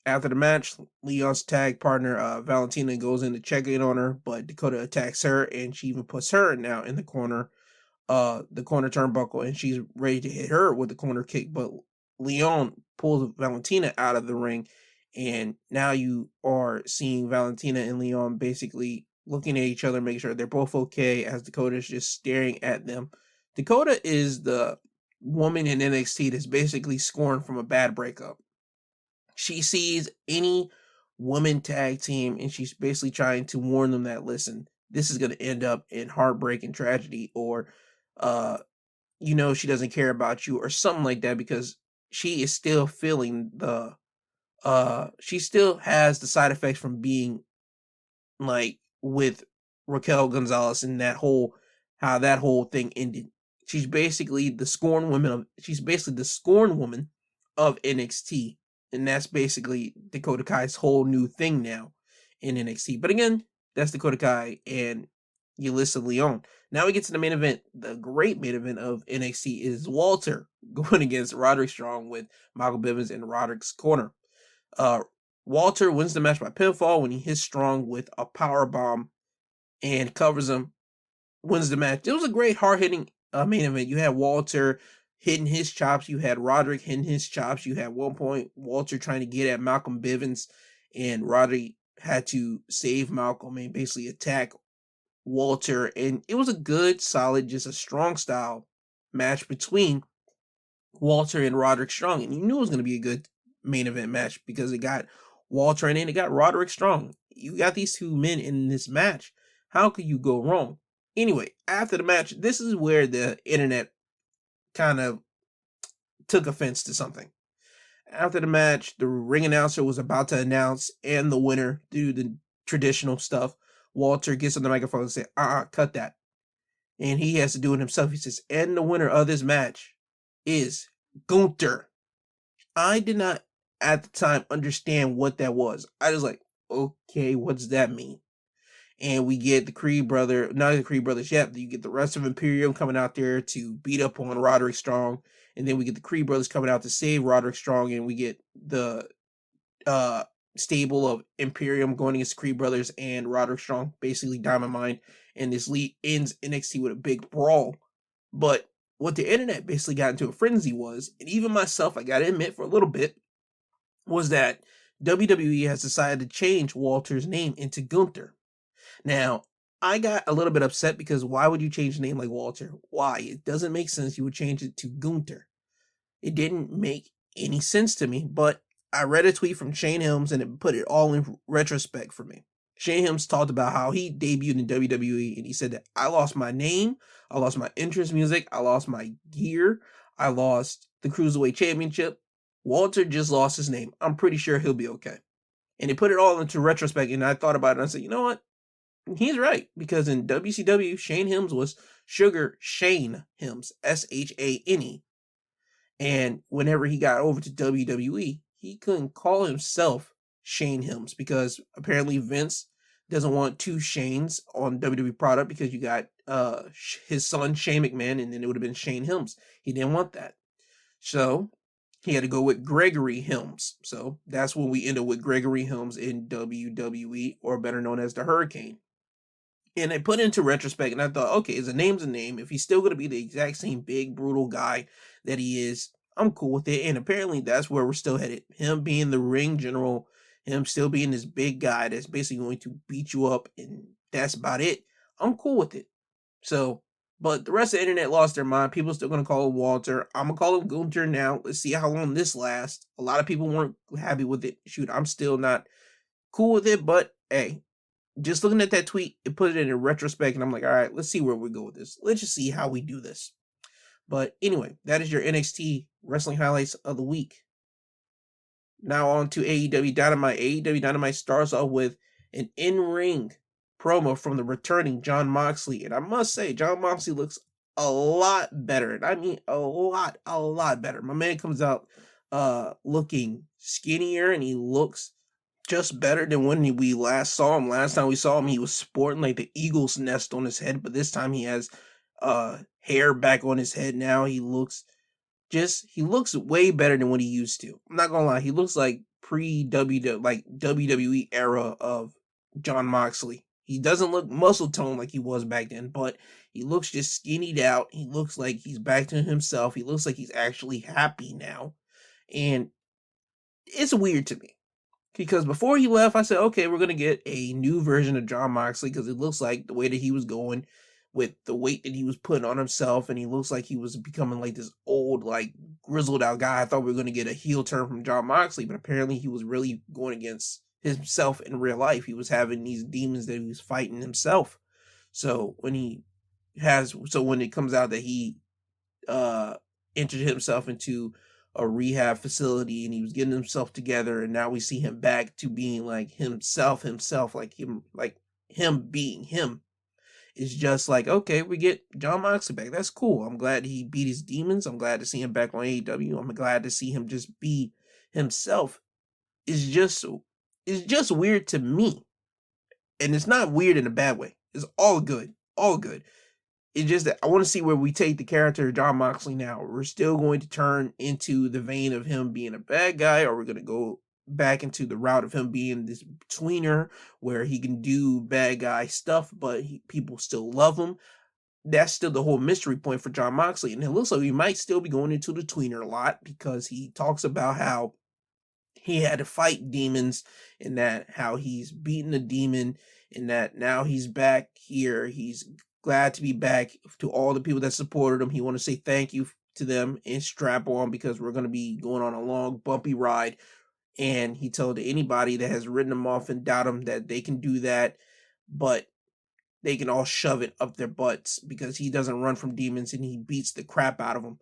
after the match, Leon's tag partner Valentina goes in to check in on her, but Dakota attacks her, and she even puts her now in the corner turnbuckle, and she's ready to hit her with the corner kick, but Leon pulls Valentina out of the ring, and now you are seeing Valentina and Leon basically looking at each other, making sure they're both okay, as Dakota is just staring at them. Dakota is the woman in NXT that's basically scorned from a bad breakup. She sees any woman tag team, and she's basically trying to warn them that, listen, this is going to end up in heartbreak and tragedy, or, she doesn't care about you, or something like that, because she is still feeling she still has the side effects from being like with Raquel Gonzalez and how that whole thing ended. She's basically the scorned woman of NXT. And that's basically Dakota Kai's whole new thing now in NXT. But again, that's Dakota Kai and Yulisa Leon. Now we get to the main event. The great main event of NXT is Walter going against Roderick Strong with Michael Bivens in Roderick's corner. Walter wins the match by pinfall when he hits Strong with a power bomb and covers him. Wins the match. It was a great hard-hitting main event. You had Walter hitting his chops. You had Roderick hitting his chops. You had one point Walter trying to get at Malcolm Bivens, and Roderick had to save Malcolm and basically attack Walter. And it was a good, solid, just a strong style match between Walter and Roderick Strong. And you knew it was going to be a good main event match because it got Walter and then it got Roderick Strong. You got these two men in this match. How could you go wrong? Anyway, after the match, this is where the internet kind of took offense to something. After the match, the ring announcer was about to announce and the winner, do the traditional stuff. Walter gets on the microphone and says, cut that. And he has to do it himself. He says, and the winner of this match is Gunther. I did not at the time understand what that was. I was like, okay, what does that mean? And we get the Creed brother, not the Creed brothers yet, you get the rest of Imperium coming out there to beat up on Roderick Strong. And then we get the Creed brothers coming out to save Roderick Strong. And we get the stable of Imperium going against the Creed brothers and Roderick Strong, basically Diamond Mine. And this lead ends NXT with a big brawl. But what the internet basically got into a frenzy was, and even myself, I gotta admit for a little bit, was that WWE has decided to change Walter's name into Gunther. Now, I got a little bit upset because why would you change a name like Walter? Why? It doesn't make sense. You would change it to Gunther. It didn't make any sense to me, but I read a tweet from Shane Helms and it put it all in retrospect for me. Shane Helms talked about how he debuted in WWE and he said that I lost my name, I lost my entrance music, I lost my gear, I lost the Cruiserweight Championship. Walter just lost his name. I'm pretty sure he'll be okay. And he put it all into retrospect and I thought about it and I said, you know what? He's right, because in WCW, Shane Helms was Sugar Shane Helms, Shane. And whenever he got over to WWE, he couldn't call himself Shane Helms because apparently Vince doesn't want two Shanes on WWE product because you got his son Shane McMahon and then it would have been Shane Helms. He didn't want that. So he had to go with Gregory Helms. So that's when we end up with Gregory Helms in WWE, or better known as the Hurricane. And I put it into retrospect and I thought, okay, his name's a name. If he's still going to be the exact same big, brutal guy that he is, I'm cool with it. And apparently that's where we're still headed. Him being the ring general, him still being this big guy that's basically going to beat you up, and that's about it. I'm cool with it. So, but the rest of the internet lost their mind. People are still going to call him Walter. I'm going to call him Gunther now. Let's see how long this lasts. A lot of people weren't happy with it. Shoot, I'm still not cool with it, but hey, just looking at that tweet, it put it in retrospect, and I'm like, all right, let's see where we go with this. Let's just see how we do this. But anyway, that is your NXT wrestling highlights of the week. Now on to AEW Dynamite. AEW Dynamite starts off with an in-ring promo from the returning Jon Moxley. And I must say, Jon Moxley looks a lot better. And I mean a lot better. My man comes out looking skinnier, and he looks just better than when we last saw him. Last time we saw him, he was sporting like the eagle's nest on his head, but this time he has hair back on his head now. He looks way better than what he used to. I'm not gonna lie, he looks like WWE era of Jon Moxley. He doesn't look muscle toned like he was back then, but he looks just skinnied out. He looks like he's back to himself. He looks like he's actually happy now. And it's weird to me, because before he left, I said, okay, we're going to get a new version of Jon Moxley, because it looks like the way that he was going with the weight that he was putting on himself, and he looks like he was becoming like this old, like grizzled out guy. I thought we were going to get a heel turn from Jon Moxley, but apparently he was really going against himself in real life. He was having these demons that he was fighting himself. So when it comes out that he entered himself into a rehab facility and he was getting himself together, and now we see him back to being like himself, like him being him. It's just like, okay, we get Jon Moxley back. That's cool. I'm glad he beat his demons. I'm glad to see him back on AEW. I'm glad to see him just be himself. It's just weird to me. And it's not weird in a bad way. It's all good. All good. It's just that I want to see where we take the character of Jon Moxley now. We're still going to turn into the vein of him being a bad guy, or we're going to go back into the route of him being this tweener where he can do bad guy stuff, but people still love him. That's still the whole mystery point for Jon Moxley. And it looks like we might still be going into the tweener a lot, because he talks about how he had to fight demons, and that how he's beaten a demon, and that now he's back here. He's glad to be back. To all the people that supported him, he want to say thank you to them and strap on, because we're going to be going on a long bumpy ride. And he told anybody that has written him off and doubt him that they can do that, but they can all shove it up their butts, because he doesn't run from demons and he beats the crap out of them.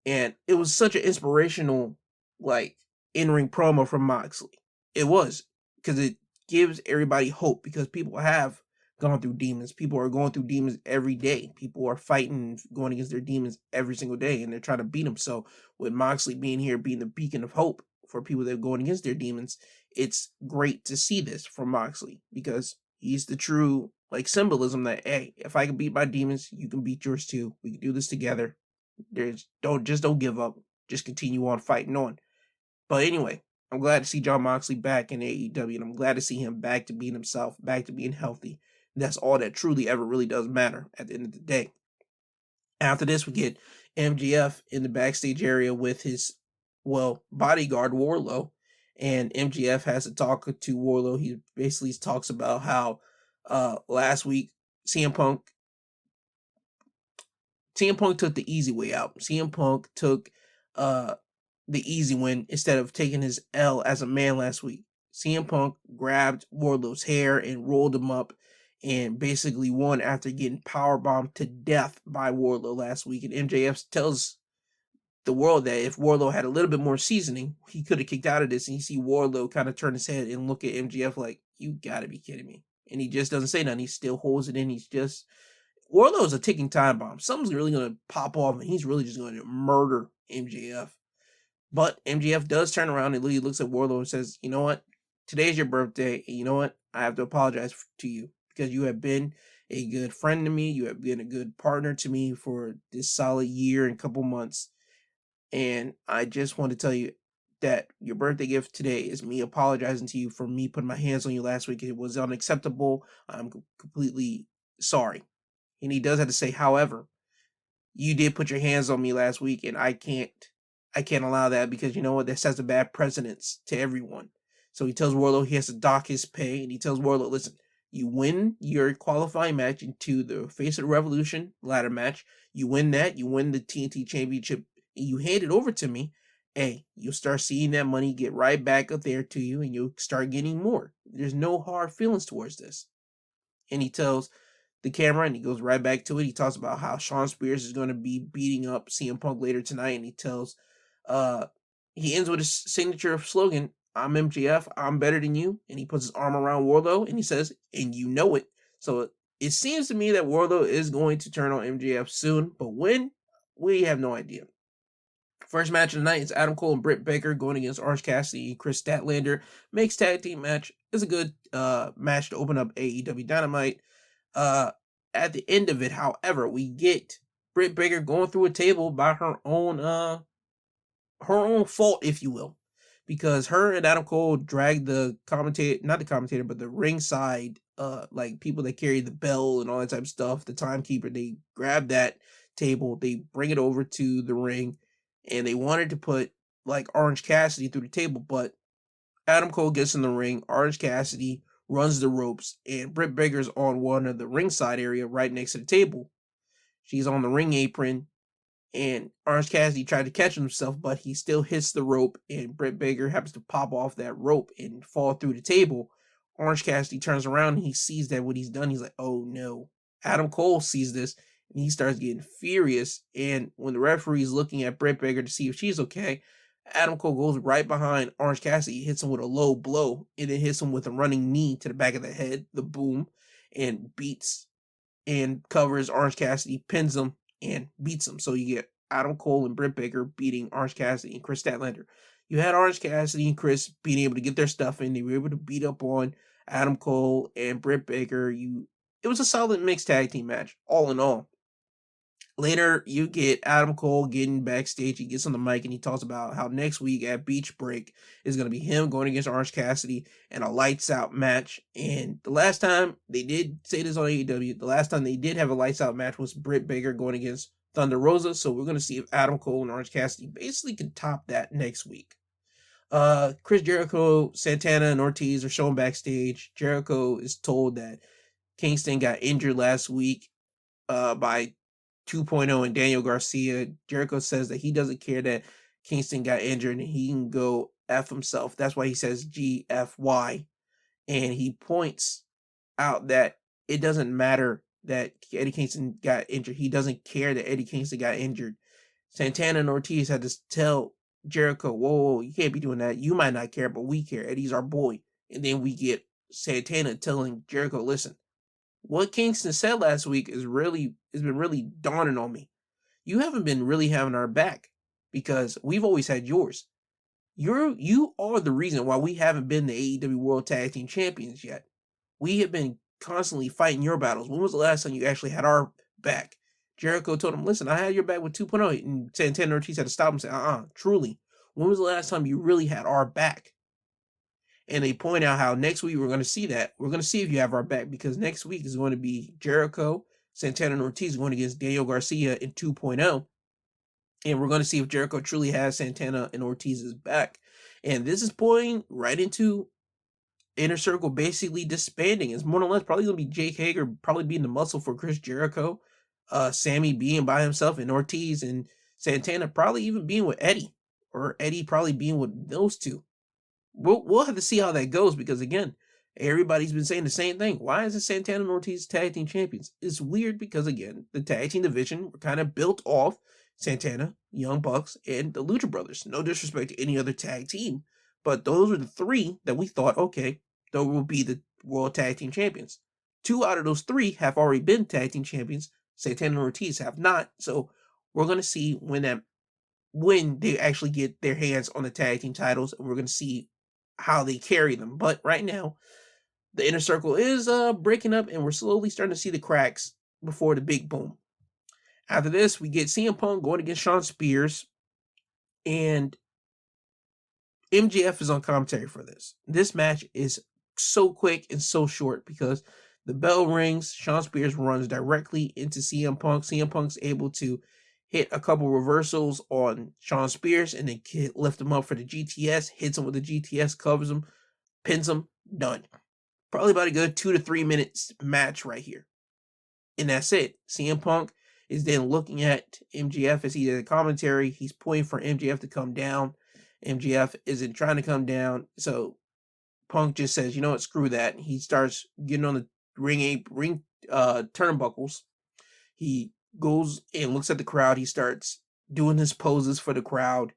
And it was such an inspirational, like, in-ring promo from Moxley. It was, because it gives everybody hope, because people have gone through demons. People are going through demons every day. People are fighting, going against their demons every single day, and they're trying to beat them. So with Moxley being here, being the beacon of hope for people that are going against their demons, it's great to see this from Moxley, because he's the true, like, symbolism that, hey, if I can beat my demons, you can beat yours too. We can do this together. Don't give up. Just continue on fighting on. But anyway, I'm glad to see Jon Moxley back in AEW, and I'm glad to see him back to being himself, back to being healthy. That's all that truly ever really does matter at the end of the day. After this, we get MJF in the backstage area with his, bodyguard Wardlow, and MJF has to talk to Wardlow. He basically talks about how last week CM Punk took the easy way out. CM Punk took the easy win instead of taking his L as a man last week. CM Punk grabbed Wardlow's hair and rolled him up and basically won after getting powerbombed to death by Wardlow last week. And MJF tells the world that if Wardlow had a little bit more seasoning, he could have kicked out of this. And you see Wardlow kind of turn his head and look at MJF like, you gotta be kidding me. And he just doesn't say nothing. He still holds it in. Wardlow's a ticking time bomb. Something's really going to pop off and he's really just going to murder MJF. But MJF does turn around and Lee looks at Wardlow and says, you know what? Today's your birthday. And you know what? I have to apologize to you because you have been a good friend to me. You have been a good partner to me for this solid year and couple months. And I just want to tell you that your birthday gift today is me apologizing to you for me putting my hands on you last week. It was unacceptable. I'm completely sorry. And he does have to say, however, you did put your hands on me last week, and I can't allow that because you know what? That sets a bad precedence to everyone. So he tells Wardlow he has to dock his pay, and he tells Wardlow, listen, you win your qualifying match into the Face of the Revolution ladder match. You win that. You win the TNT Championship. And you hand it over to me. Hey, you'll start seeing that money get right back up there to you, and you'll start getting more. There's no hard feelings towards this. And he tells the camera, and he goes right back to it. He talks about how Shawn Spears is going to be beating up CM Punk later tonight, and he ends with his signature slogan, I'm MJF, I'm better than you, and he puts his arm around Wardlow, and he says, and you know it. So it seems to me that Wardlow is going to turn on MJF soon, but when? We have no idea. First match of the night is Adam Cole and Britt Baker going against Orange Cassidy and Chris Statlander. Mixed tag team match. Is a good match to open up AEW Dynamite. At the end of it, however, we get Britt Baker going through a table by her own fault, if you will, because her and Adam Cole dragged the ringside, like people that carry the bell and all that type of stuff, the timekeeper. They grab that table, they bring it over to the ring, and they wanted to put like Orange Cassidy through the table, but Adam Cole gets in the ring, Orange Cassidy runs the ropes, and Britt Baker's on one of the ringside area right next to the table. She's on the ring apron, and Orange Cassidy tried to catch himself, but he still hits the rope, and Britt Baker happens to pop off that rope and fall through the table. Orange Cassidy turns around, and he sees that what he's done. He's like, oh no. Adam Cole sees this, and he starts getting furious, and when the referee is looking at Britt Baker to see if she's okay, Adam Cole goes right behind Orange Cassidy, hits him with a low blow, and then hits him with a running knee to the back of the head, the boom, and beats and covers Orange Cassidy, pins him, and beats him. So you get Adam Cole and Britt Baker beating Orange Cassidy and Chris Statlander. You had Orange Cassidy and Chris being able to get their stuff in. They were able to beat up on Adam Cole and Britt Baker. It was a solid mixed tag team match, all in all. Later, you get Adam Cole getting backstage. He gets on the mic and he talks about how next week at Beach Break is going to be him going against Orange Cassidy in a lights out match. And the last time they did say this on AEW, the last time they did have a lights out match was Britt Baker going against Thunder Rosa. So we're going to see if Adam Cole and Orange Cassidy basically can top that next week. Chris Jericho, Santana, and Ortiz are shown backstage. Jericho is told that Kingston got injured last week by 2.0 and Daniel Garcia. Jericho says that he doesn't care that Kingston got injured and he can go F himself. That's why he says GFY. And he points out that it doesn't matter that Eddie Kingston got injured. He doesn't care that Eddie Kingston got injured. Santana and Ortiz had to tell Jericho, whoa, you can't be doing that. You might not care, but we care. Eddie's our boy. And then we get Santana telling Jericho, listen, what Kingston said last week has been really dawning on me. You haven't been really having our back because we've always had yours. You are the reason why we haven't been the AEW World Tag Team Champions yet. We have been constantly fighting your battles. When was the last time you actually had our back? Jericho told him, listen, I had your back with 2.0. And Santana Ortiz had to stop him and say, truly. When was the last time you really had our back? And they point out how next week we're going to see that. We're going to see if you have our back because next week is going to be Jericho, Santana, and Ortiz going against Daniel Garcia in 2.0. And we're going to see if Jericho truly has Santana and Ortiz's back. And this is pointing right into Inner Circle basically disbanding. It's more or less probably going to be Jake Hager probably being the muscle for Chris Jericho. Sammy being by himself and Ortiz and Santana probably even being with Eddie or Eddie probably being with those two. We'll have to see how that goes, because again, everybody's been saying the same thing. Why isn't Santana and Ortiz tag team champions? It's weird because again, the tag team division were kind of built off Santana, Young Bucks, and the Lucha Brothers. No disrespect to any other tag team, but those are the three that we thought, okay, those will be the World Tag Team Champions. 2 out of those 3 have already been tag team champions. Santana and Ortiz have not. So we're gonna see when they actually get their hands on the tag team titles, and we're gonna see how they carry them. But right now, the inner circle is breaking up, and we're slowly starting to see the cracks before the big boom. After this, we get CM Punk going against Shawn Spears, and MJF is on commentary for this. This match is so quick and so short because the bell rings, Shawn Spears runs directly into CM Punk. CM Punk's able to hit a couple reversals on Shawn Spears and then lift him up for the GTS, hits him with the GTS, covers him, pins him, done. Probably about a good 2 to 3 minutes match right here. And that's it. CM Punk is then looking at MJF as he did the commentary. He's pointing for MJF to come down. MJF isn't trying to come down. So Punk just says, you know what, screw that. He starts getting on the ring turnbuckles. He goes and looks at the crowd. He starts doing his poses for the crowd,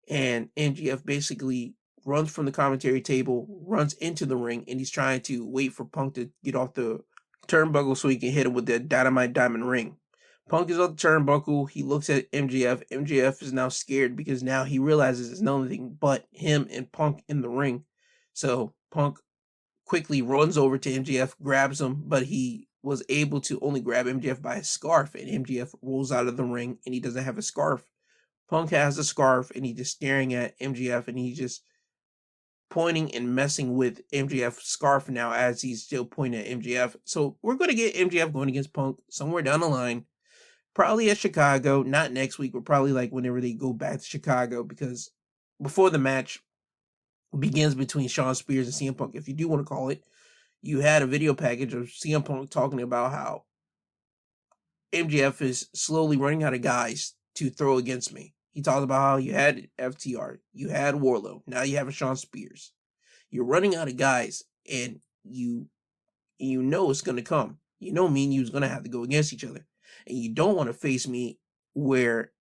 and MJF basically runs from the commentary table, runs into the ring, and he's trying to wait for Punk to get off the turnbuckle so he can hit him with the Dynamite Diamond Ring. Punk is off the turnbuckle. He looks at MJF. MJF is now scared because now he realizes it's nothing but him and Punk in the ring. So Punk quickly runs over to MJF, grabs him, but he was able to only grab MJF by his scarf, and MJF rolls out of the ring, and he doesn't have a scarf. Punk has a scarf, and he's just staring at MJF, and he's just pointing and messing with MJF's scarf now as he's still pointing at MJF. So we're going to get MJF going against Punk somewhere down the line, probably at Chicago, not next week, but probably like whenever they go back to Chicago, because before the match begins between Shawn Spears and CM Punk, if you do want to call it, you had a video package of CM Punk talking about how MJF is slowly running out of guys to throw against me. He talked about how you had FTR, you had Warlow, now you have a Shawn Spears. You're running out of guys, and you know it's going to come. You know me and you's going to have to go against each other. And you don't want to face me where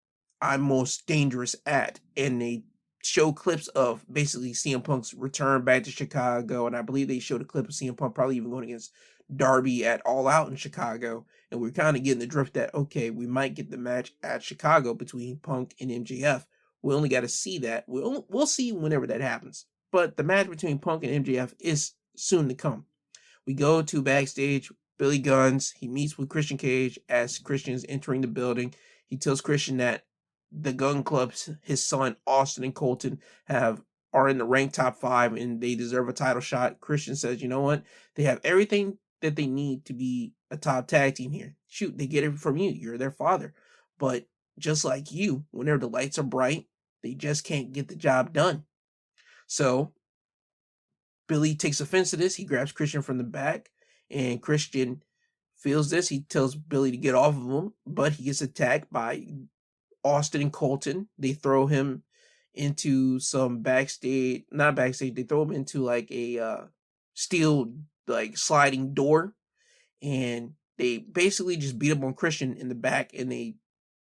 I'm most dangerous at. And they show clips of basically CM Punk's return back to Chicago, and I believe they showed a clip of CM Punk probably even going against Darby at All Out in Chicago, and we're kind of getting the drift that, okay, we might get the match at Chicago between Punk and MJF. We only got to see that. We'll see whenever that happens. But the match between Punk and MJF is soon to come. We go to backstage. Billy Guns, he meets with Christian Cage as Christian is entering the building. He tells Christian that the Gun Club's, his son Austin and Colton, are in the ranked top 5 and they deserve a title shot. Christian says, you know what? They have everything that they need to be a top tag team here. Shoot, they get it from you. You're their father. But just like you, whenever the lights are bright, they just can't get the job done. So Billy takes offense to this. He grabs Christian from the back, and Christian feels this. He tells Billy to get off of him, but he gets attacked by Austin and Colton. They throw him into some they throw him into like a steel like sliding door, and they basically just beat up on Christian in the back, and they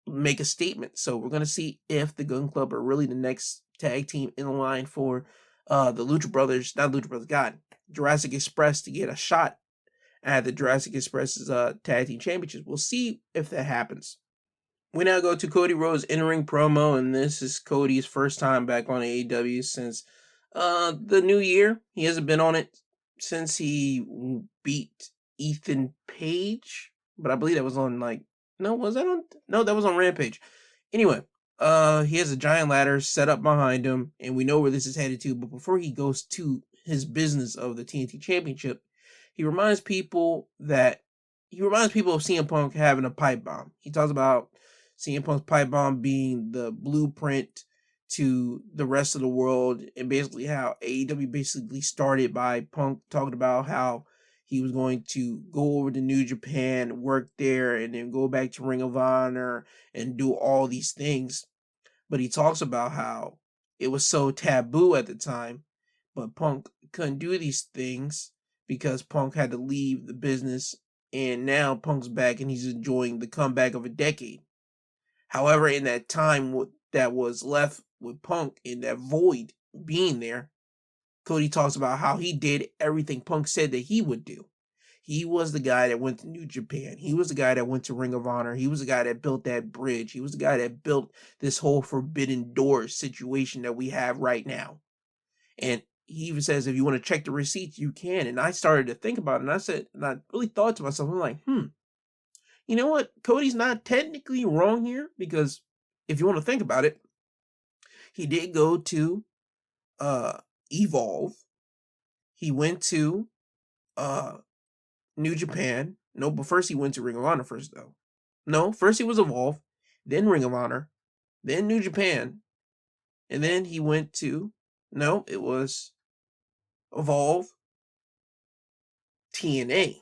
make a statement. So we're going to see if the Gun Club are really the next tag team in line for Jurassic Express to get a shot at the Jurassic Express's tag team championships. We'll see if that happens. We now go to Cody Rhodes' in-ring promo, and this is Cody's first time back on AEW since the new year. He hasn't been on it since he beat Ethan Page, but I believe that was on that was on Rampage. Anyway, he has a giant ladder set up behind him, and we know where this is headed to, but before he goes to his business of the TNT Championship, he reminds people of CM Punk having a pipe bomb. He talks about CM Punk's pipe bomb being the blueprint to the rest of the world, and basically how AEW basically started by Punk talking about how he was going to go over to New Japan, work there, and then go back to Ring of Honor and do all these things. But he talks about how it was so taboo at the time, but Punk couldn't do these things because Punk had to leave the business, and now Punk's back and he's enjoying the comeback of a decade. However, in that time that was left with Punk, in that void being there, Cody talks about how he did everything Punk said that he would do. He was the guy that went to New Japan. He was the guy that went to Ring of Honor. He was the guy that built that bridge. He was the guy that built this whole Forbidden Doors situation that we have right now. And he even says, if you want to check the receipts, you can. And I started to think about it, and I said, and I really thought to myself, I'm like, you know what? Cody's not technically wrong here, because if you want to think about it, he did go to Evolve. He went to New Japan. No, but first he went to Ring of Honor first, though. No, first he was Evolve, then Ring of Honor, then New Japan, and then he went to, no, it was Evolve, TNA,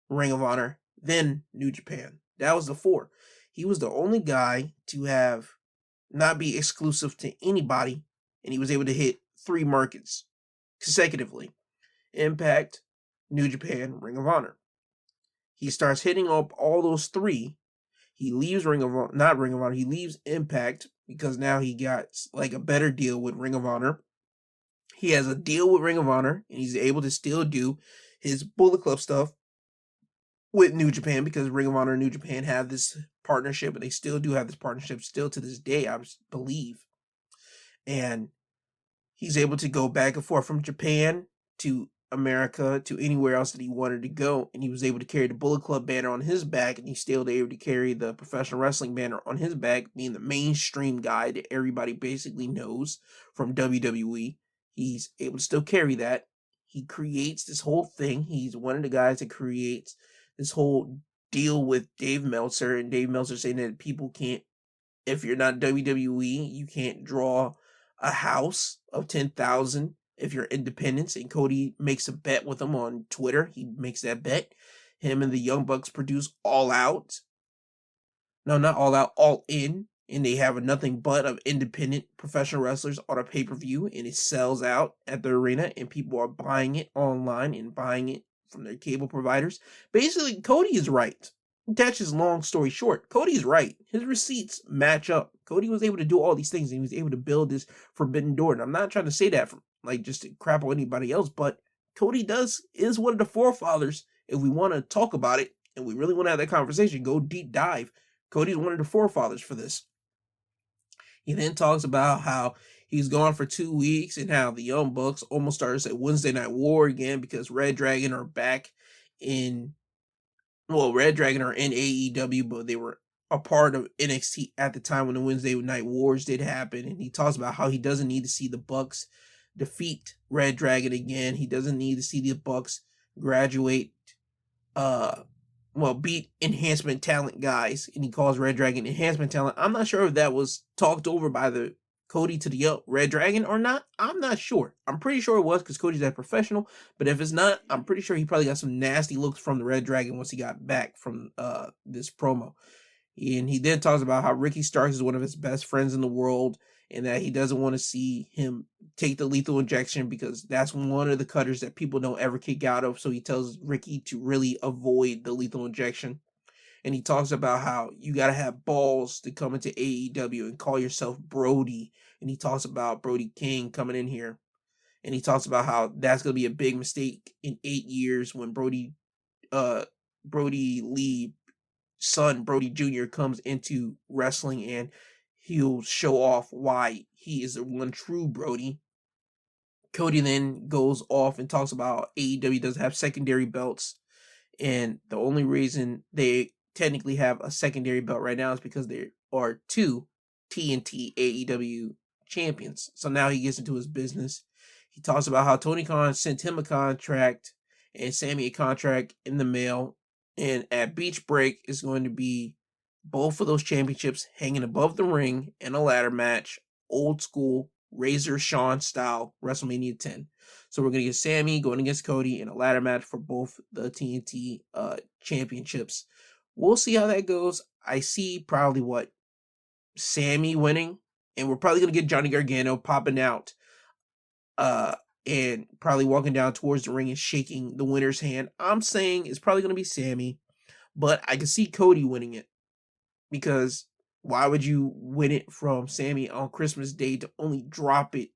Ring of Honor, then New Japan. That was the 4. He was the only guy to have not be exclusive to anybody, and he was able to hit 3 markets consecutively. Impact, New Japan, Ring of Honor. He starts hitting up all those 3. He leaves he leaves Impact because now he got like a better deal with Ring of Honor. He has a deal with Ring of Honor, and he's able to still do his Bullet Club stuff with New Japan, because Ring of Honor and New Japan have this partnership, and they still do have this partnership still to this day, I believe. And he's able to go back and forth from Japan to America to anywhere else that he wanted to go, and he was able to carry the Bullet Club banner on his back, and he's still able to carry the professional wrestling banner on his back, being the mainstream guy that everybody basically knows from WWE. He's able to still carry that. He creates this whole thing. He's one of the guys that creates this whole deal with Dave Meltzer, and Dave Meltzer saying that people can't, if you're not WWE, you can't draw a house of 10,000 if you're independent. And Cody makes a bet with him on Twitter. He makes that bet. Him and the Young Bucks produce All Out. No, not All Out, All In. And they have a nothing but of independent professional wrestlers on a pay-per-view, and it sells out at the arena, and people are buying it online and buying it from their cable providers. Basically, Cody is right. That's his long story short. Cody's right. His receipts match up. Cody was able to do all these things, and he was able to build this Forbidden Door. And I'm not trying to say that just to crap on anybody else, but Cody is one of the forefathers. If we want to talk about it and we really want to have that conversation, go deep dive. Cody's one of the forefathers for this. He then talks about how he's gone for 2 weeks and how the Young Bucks almost started at Wednesday Night War again because Red Dragon are back in, Red Dragon are in AEW, but they were a part of NXT at the time when the Wednesday Night Wars did happen. And he talks about how he doesn't need to see the Bucks defeat Red Dragon again. He doesn't need to see the Bucks beat enhancement talent guys, and he calls Red Dragon enhancement talent. I'm not sure if that was talked over by the Cody to the Red Dragon or not. I'm not sure. I'm pretty sure it was, because Cody's that professional, but if it's not, I'm pretty sure he probably got some nasty looks from the Red Dragon once he got back from this promo. And he then talks about how Ricky Starks is one of his best friends in the world, and that he doesn't want to see him take the lethal injection because that's one of the cutters that people don't ever kick out of. So he tells Ricky to really avoid the lethal injection. And he talks about how you got to have balls to come into AEW and call yourself Brody. And he talks about Brody King coming in here. And he talks about how that's going to be a big mistake in 8 years when Brody Lee son, Brody Jr., comes into wrestling, and he'll show off why he is the one true Brody. Cody then goes off and talks about AEW doesn't have secondary belts, and the only reason they technically have a secondary belt right now is because there are 2 TNT AEW champions. So now he gets into his business. He talks about how Tony Khan sent him a contract and Sammy a contract in the mail, and at Beach Break is going to be both of those championships hanging above the ring in a ladder match, old school Razor Shawn style, WrestleMania 10. So we're going to get Sammy going against Cody in a ladder match for both the TNT championships. We'll see how that goes. I see probably Sammy winning And we're probably going to get Johnny Gargano popping out and probably walking down towards the ring and shaking the winner's hand. I'm saying it's probably going to be Sammy, but I can see Cody winning it, because why would you win it from Sammy on Christmas Day to only drop it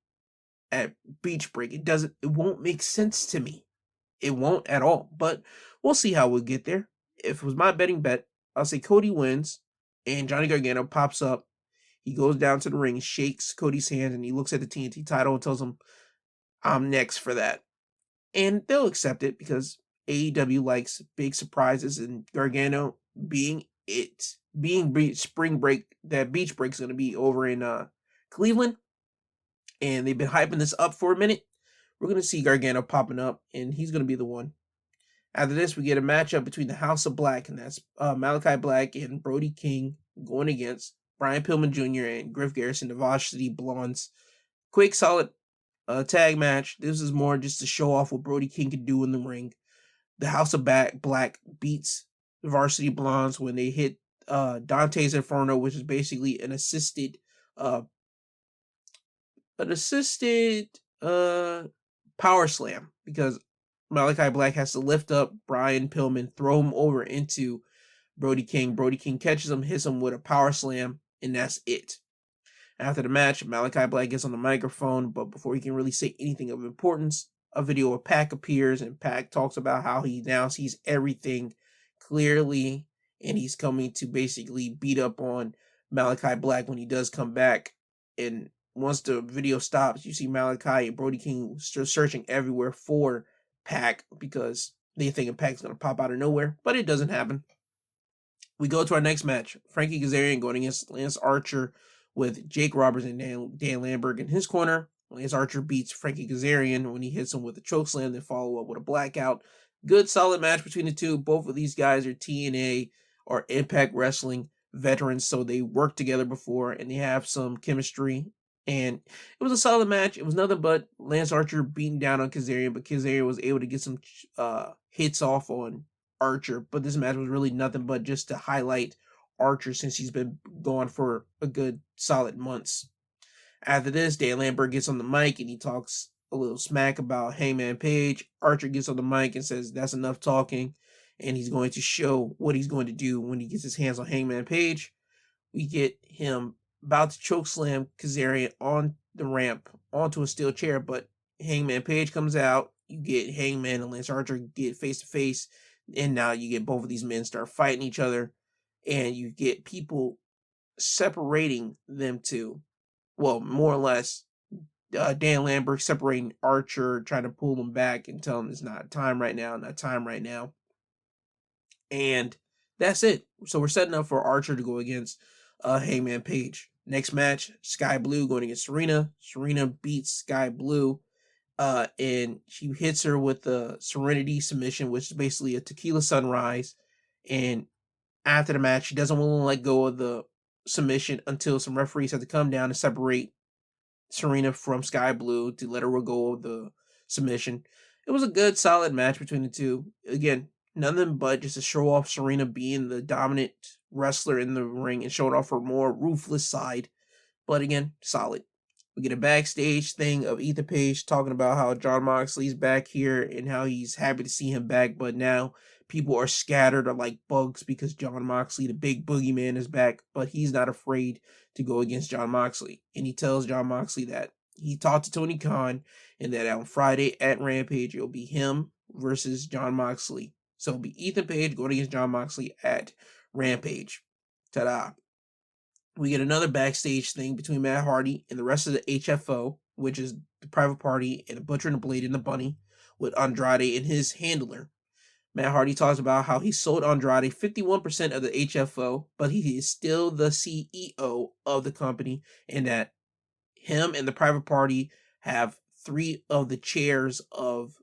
at Beach Break? It won't make sense to me. It won't at all, but we'll see how we'll get there. If it was my betting bet, I'll say Cody wins and Johnny Gargano pops up. He goes down to the ring, shakes Cody's hand, and he looks at the TNT title and tells him, I'm next for that. And they'll accept it because AEW likes big surprises, and Gargano being spring break, that Beach Break's going to be over in Cleveland, and they've been hyping this up for a minute. We're going to see Gargano popping up, and he's going to be the one. After this, we get a matchup between the House of Black, and that's Malachi Black and Brody King going against Brian Pillman Jr. and Griff Garrison, the Varsity Blondes. Quick, solid tag match. This is more just to show off what Brody King can do in the ring. The House of Black beats the Varsity Blondes when they hit Dante's Inferno, which is basically an assisted power slam, because Malachi Black has to lift up Brian Pillman, throw him over into Brody King. Brody King catches him, hits him with a power slam, and that's it. After the match, Malachi Black gets on the microphone, but before he can really say anything of importance, a video of Pac appears, and Pac talks about how he now sees everything clearly, and he's coming to basically beat up on Malachi Black when he does come back. And once the video stops, you see Malachi and Brody King searching everywhere for Pac, because they think Pac's going to pop out of nowhere, but it doesn't happen. We go to our next match. Frankie Kazarian going against Lance Archer with Jake Roberts and Dan Lambert in his corner. Lance Archer beats Frankie Kazarian when he hits him with a chokeslam, then follow up with a blackout. Good, solid match between the two. Both of these guys are TNA or Impact Wrestling veterans, so they worked together before and they have some chemistry. And it was a solid match. It was nothing but Lance Archer beating down on Kazarian, but Kazarian was able to get some hits off on Archer. But this match was really nothing but just to highlight Archer, since he's been gone for a good solid months. After this, Dan Lambert gets on the mic and he talks a little smack about Hangman Page. Archer gets on the mic and says that's enough talking, and he's going to show what he's going to do when he gets his hands on Hangman Page. We get him about to chokeslam Kazarian on the ramp onto a steel chair, but Hangman Page comes out. You get Hangman and Lance Archer get face to face, and now you get both of these men start fighting each other, and you get people separating them two. Well, more or less, Dan Lambert separating Archer, trying to pull him back and tell him it's not time right now. And that's it. So we're setting up for Archer to go against Hangman Page. Next match, Sky Blue going against Serena. Serena beats Sky Blue, and she hits her with the Serenity submission, which is basically a tequila sunrise. And after the match, she doesn't want to let go of the submission until some referees have to come down and separate Serena from Sky Blue to let her go of the submission. It was a good, solid match between the two. Again, nothing but just to show off Serena being the dominant wrestler in the ring and showing off her more ruthless side. But again, solid. We get a backstage thing of Ethan Page talking about how Jon Moxley's back here and how he's happy to see him back, but now people are scattered or like bugs because Jon Moxley, the big boogeyman, is back, but he's not afraid to go against Jon Moxley. And he tells Jon Moxley that he talked to Tony Khan and that on Friday at Rampage, it'll be him versus Jon Moxley. So it'll be Ethan Page going against Jon Moxley at Rampage. Ta-da. We get another backstage thing between Matt Hardy and the rest of the HFO, which is the Private Party and the Butcher and the Blade and the Bunny, with Andrade and his handler. Matt Hardy talks about how he sold Andrade 51% of the HFO, but he is still the CEO of the company, and that him and the Private Party have 3 of the chairs of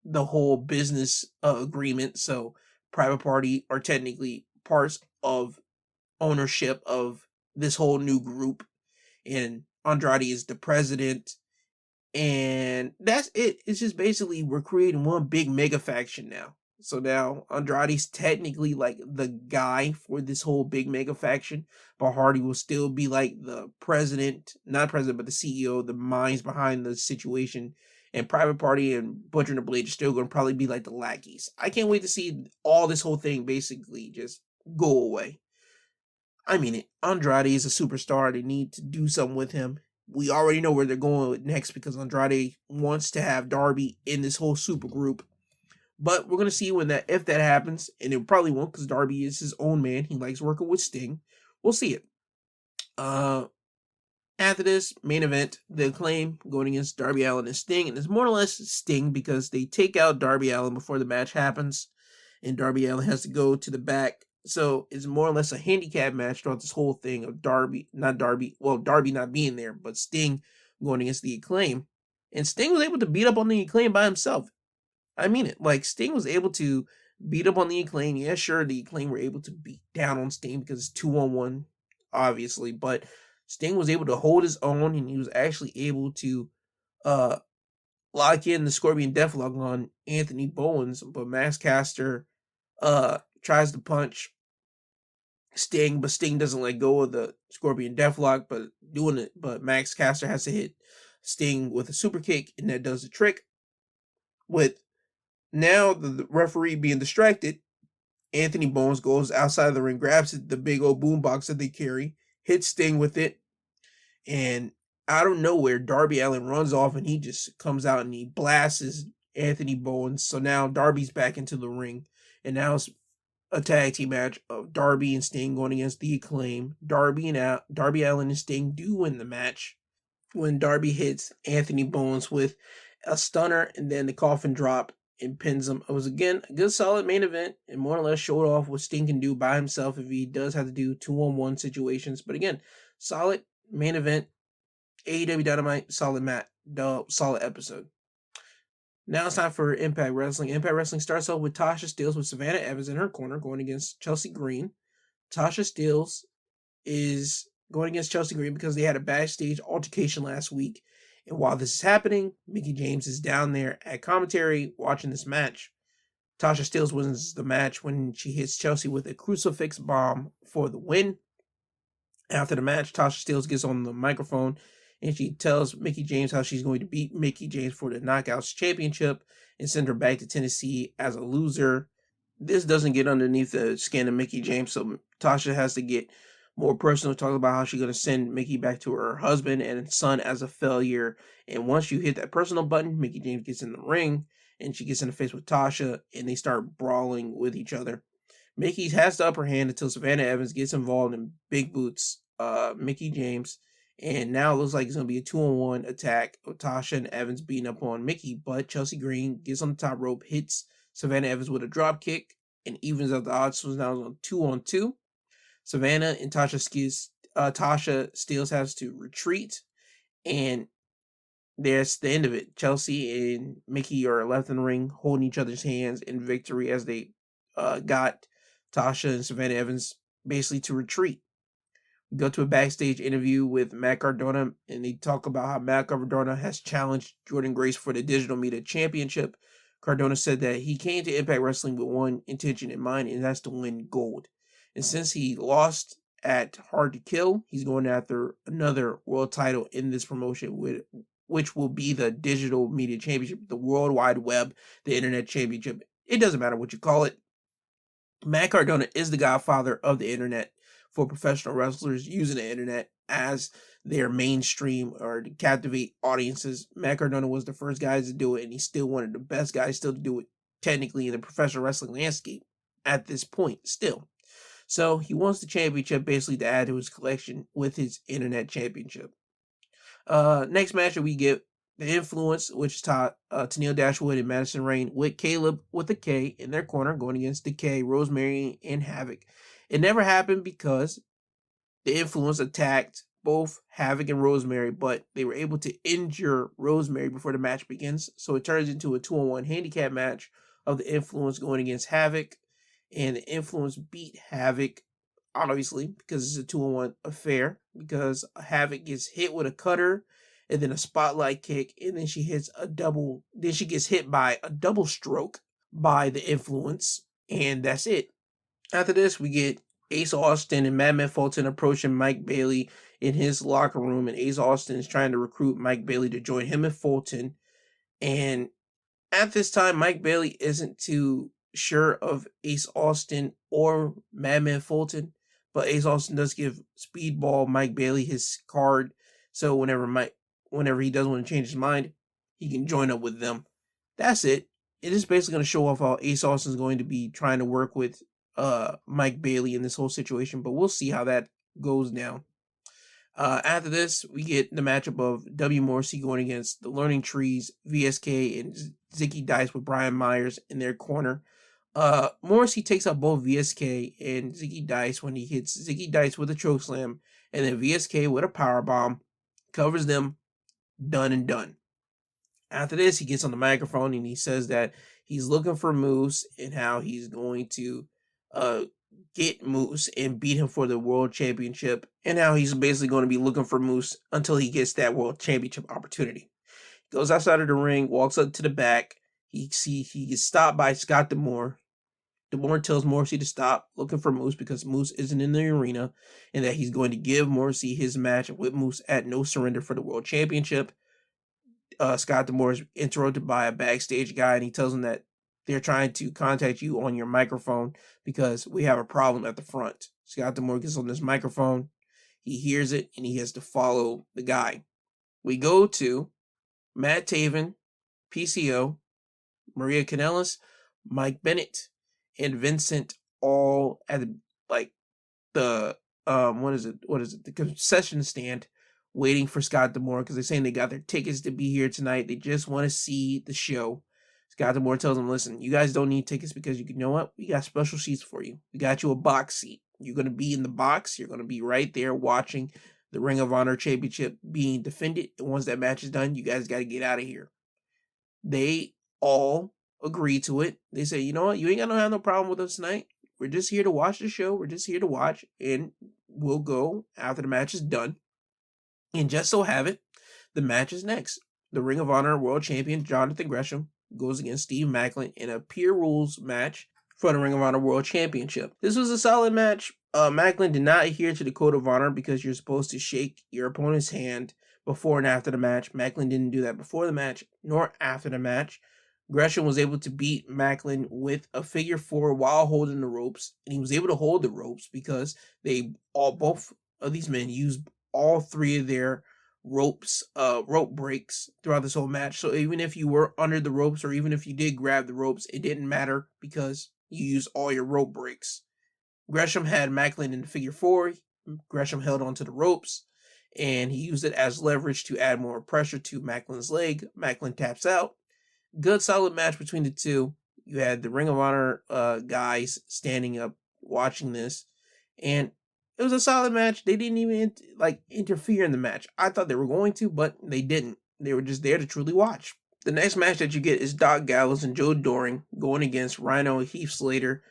the whole business agreement. So Private Party are technically parts of ownership of this whole new group, and Andrade is the president, and that's it. It's just basically we're creating one big mega faction now. So now Andrade's technically like the guy for this whole big mega faction, but Hardy will still be like the president, not president, but the CEO, the minds behind the situation. And Private Party and Butcher and the Blade are still going to probably be like the lackeys. I can't wait to see all this whole thing basically just go away. I mean it. Andrade is a superstar. They need to do something with him. We already know where they're going with next because Andrade wants to have Darby in this whole super group. But we're gonna see when that if that happens, and it probably won't because Darby is his own man. He likes working with Sting. We'll see it. After this main event, the Acclaim going against Darby Allin and Sting, and it's more or less Sting because they take out Darby Allin before the match happens, and Darby Allin has to go to the back. So it's more or less a handicap match throughout this whole thing of Darby not being there, but Sting going against the Acclaim. And Sting was able to beat up on the Acclaim by himself. I mean it. Like, Sting was able to beat up on the Acclaim. Yeah, sure, the Acclaim were able to beat down on Sting because it's 2-on-1, obviously. But Sting was able to hold his own, and he was actually able to lock in the Scorpion Deathlock on Anthony Bowens. But Max Caster tries to punch Sting, but Sting doesn't let go of the Scorpion Deathlock, but Max Caster has to hit Sting with a super kick, and that does the trick. With now the referee being distracted, Anthony Bowens goes outside of the ring, grabs the big old boombox that they carry, hits Sting with it, and out of nowhere, Darby Allin runs off and he just comes out and he blasts Anthony Bowens. So now Darby's back into the ring, and now it's a tag team match of Darby and Sting going against the Acclaim. Darby Allin and Sting do win the match when Darby hits Anthony Bowens with a stunner and then the coffin drop and pins him. It was again a good solid main event and more or less showed off what Sting can do by himself if he does have to do 2-on-1 situations. But again, solid main event. AEW Dynamite, solid episode. Now it's time for Impact Wrestling. Impact Wrestling starts off with Tasha Steelz with Savannah Evans in her corner going against Chelsea Green. Tasha Steelz is going against Chelsea Green because they had a backstage altercation last week. And while this is happening, Mickie James is down there at commentary watching this match. Tasha Steelz wins the match when she hits Chelsea with a crucifix bomb for the win. After the match, Tasha Steelz gets on the microphone and she tells Mickie James how she's going to beat Mickie James for the Knockouts Championship and send her back to Tennessee as a loser. This doesn't get underneath the skin of Mickie James, so Tasha has to get more personal, talk about how she's going to send Mickie back to her husband and son as a failure. And once you hit that personal button, Mickie James gets in the ring and she gets in the face with Tasha and they start brawling with each other. Mickie has the upper hand until Savannah Evans gets involved in big boots Mickie James. And now it looks like it's going to be a 2-on-1 attack of Tasha and Evans beating up on Mickie. But Chelsea Green gets on the top rope, hits Savannah Evans with a drop kick, and evens out the odds. So now it's on 2-on-2. Savannah and Tasha Steelz has to retreat. And that's the end of it. Chelsea and Mickie are left in the ring holding each other's hands in victory as they got Tasha and Savannah Evans basically to retreat. We go to a backstage interview with Matt Cardona, and they talk about how Matt Cardona has challenged Jordan Grace for the Digital Media Championship. Cardona said that he came to Impact Wrestling with one intention in mind, and that's to win gold. And since he lost at Hard to Kill, he's going after another world title in this promotion, which will be the Digital Media Championship, the World Wide Web, the Internet Championship. It doesn't matter what you call it. Matt Cardona is the godfather of the Internet for professional wrestlers using the Internet as their mainstream or to captivate audiences. Matt Cardona was the first guy to do it, and he's still one of the best guys still to do it technically in the professional wrestling landscape at this point still. So he wants the championship basically to add to his collection with his Internet Championship. Next match that we get, The Influence, which is Tennille Dashwood and Madison Rayne with Caleb with a K in their corner going against Decay, Rosemary, and Havoc. It never happened because The Influence attacked both Havoc and Rosemary, but they were able to injure Rosemary before the match begins. So it turns into a 2-on-1 handicap match of The Influence going against Havoc. And The Influence beat Havoc, obviously, because it's a 2-on-1 affair. Because Havoc gets hit with a cutter and then a spotlight kick, and then she gets hit by a double stroke by the influence, and that's it. After this, we get Ace Austin and Madman Fulton approaching Mike Bailey in his locker room, and Ace Austin is trying to recruit Mike Bailey to join him and Fulton. And at this time, Mike Bailey isn't too sure of Ace Austin or Madman Fulton, but Ace Austin does give Speedball Mike Bailey his card, so whenever he does want to change his mind, he can join up with them. That's it. It is basically going to show off how Ace Austin is going to be trying to work with Mike Bailey in this whole situation, but we'll see how that goes down. After this, we get the matchup of W. Morrissey going against the Learning Trees, VSK, and Zicky Dice with Brian Myers in their corner. Morrissey takes out both VSK and Zicky Dice when he hits Zicky Dice with a chokeslam, and then VSK with a powerbomb, covers them, done and done. After this, he gets on the microphone and he says that he's looking for Moose and how he's going to get Moose and beat him for the world championship, and how he's basically going to be looking for Moose until he gets that world championship opportunity. He goes outside of the ring, walks up to the back. He gets stopped by Scott D'Amore. D'Amore tells Morrissey to stop looking for Moose because Moose isn't in the arena, and that he's going to give Morrissey his match with Moose at No Surrender for the world championship. Scott D'Amore is interrupted by a backstage guy, and he tells him that they're trying to contact you on your microphone because we have a problem at the front. Scott D'Amore gets on this microphone. He hears it, and he has to follow the guy. We go to Matt Taven, PCO, Maria Kanellis, Mike Bennett, and Vincent all at the concession stand waiting for Scott D'Amore because they're saying they got their tickets to be here tonight. They just want to see the show. Scott D'Amore tells them, listen, you guys don't need tickets because you know what? We got special seats for you. We got you a box seat. You're going to be in the box. You're going to be right there watching the Ring of Honor Championship being defended. And once that match is done, you guys got to get out of here. They all agree to it. They say, you know what? You ain't got to have no problem with us tonight. We're just here to watch the show. We're just here to watch. And we'll go after the match is done. And just so have it, the match is next. The Ring of Honor World Champion Jonathan Gresham goes against Steve Macklin in a Pure Rules match for the Ring of Honor World Championship. This was a solid match. Macklin did not adhere to the Code of Honor because you're supposed to shake your opponent's hand before and after the match. Macklin didn't do that before the match nor after the match. Gresham was able to beat Macklin with a figure four while holding the ropes, and he was able to hold the ropes because both of these men used all three of their rope breaks throughout this whole match. So even if you were under the ropes or even if you did grab the ropes, it didn't matter because you used all your rope breaks. Gresham had Macklin in the figure four. Gresham held onto the ropes and he used it as leverage to add more pressure to Macklin's leg. Macklin taps out. Good solid match between the two. You had the Ring of Honor guys standing up watching this, and it was a solid match. They didn't even interfere in the match. I thought they were going to, but they didn't. They were just there to truly watch. The next match that you get is Doc Gallows and Joe Doring going against Rhino and Heath Slater.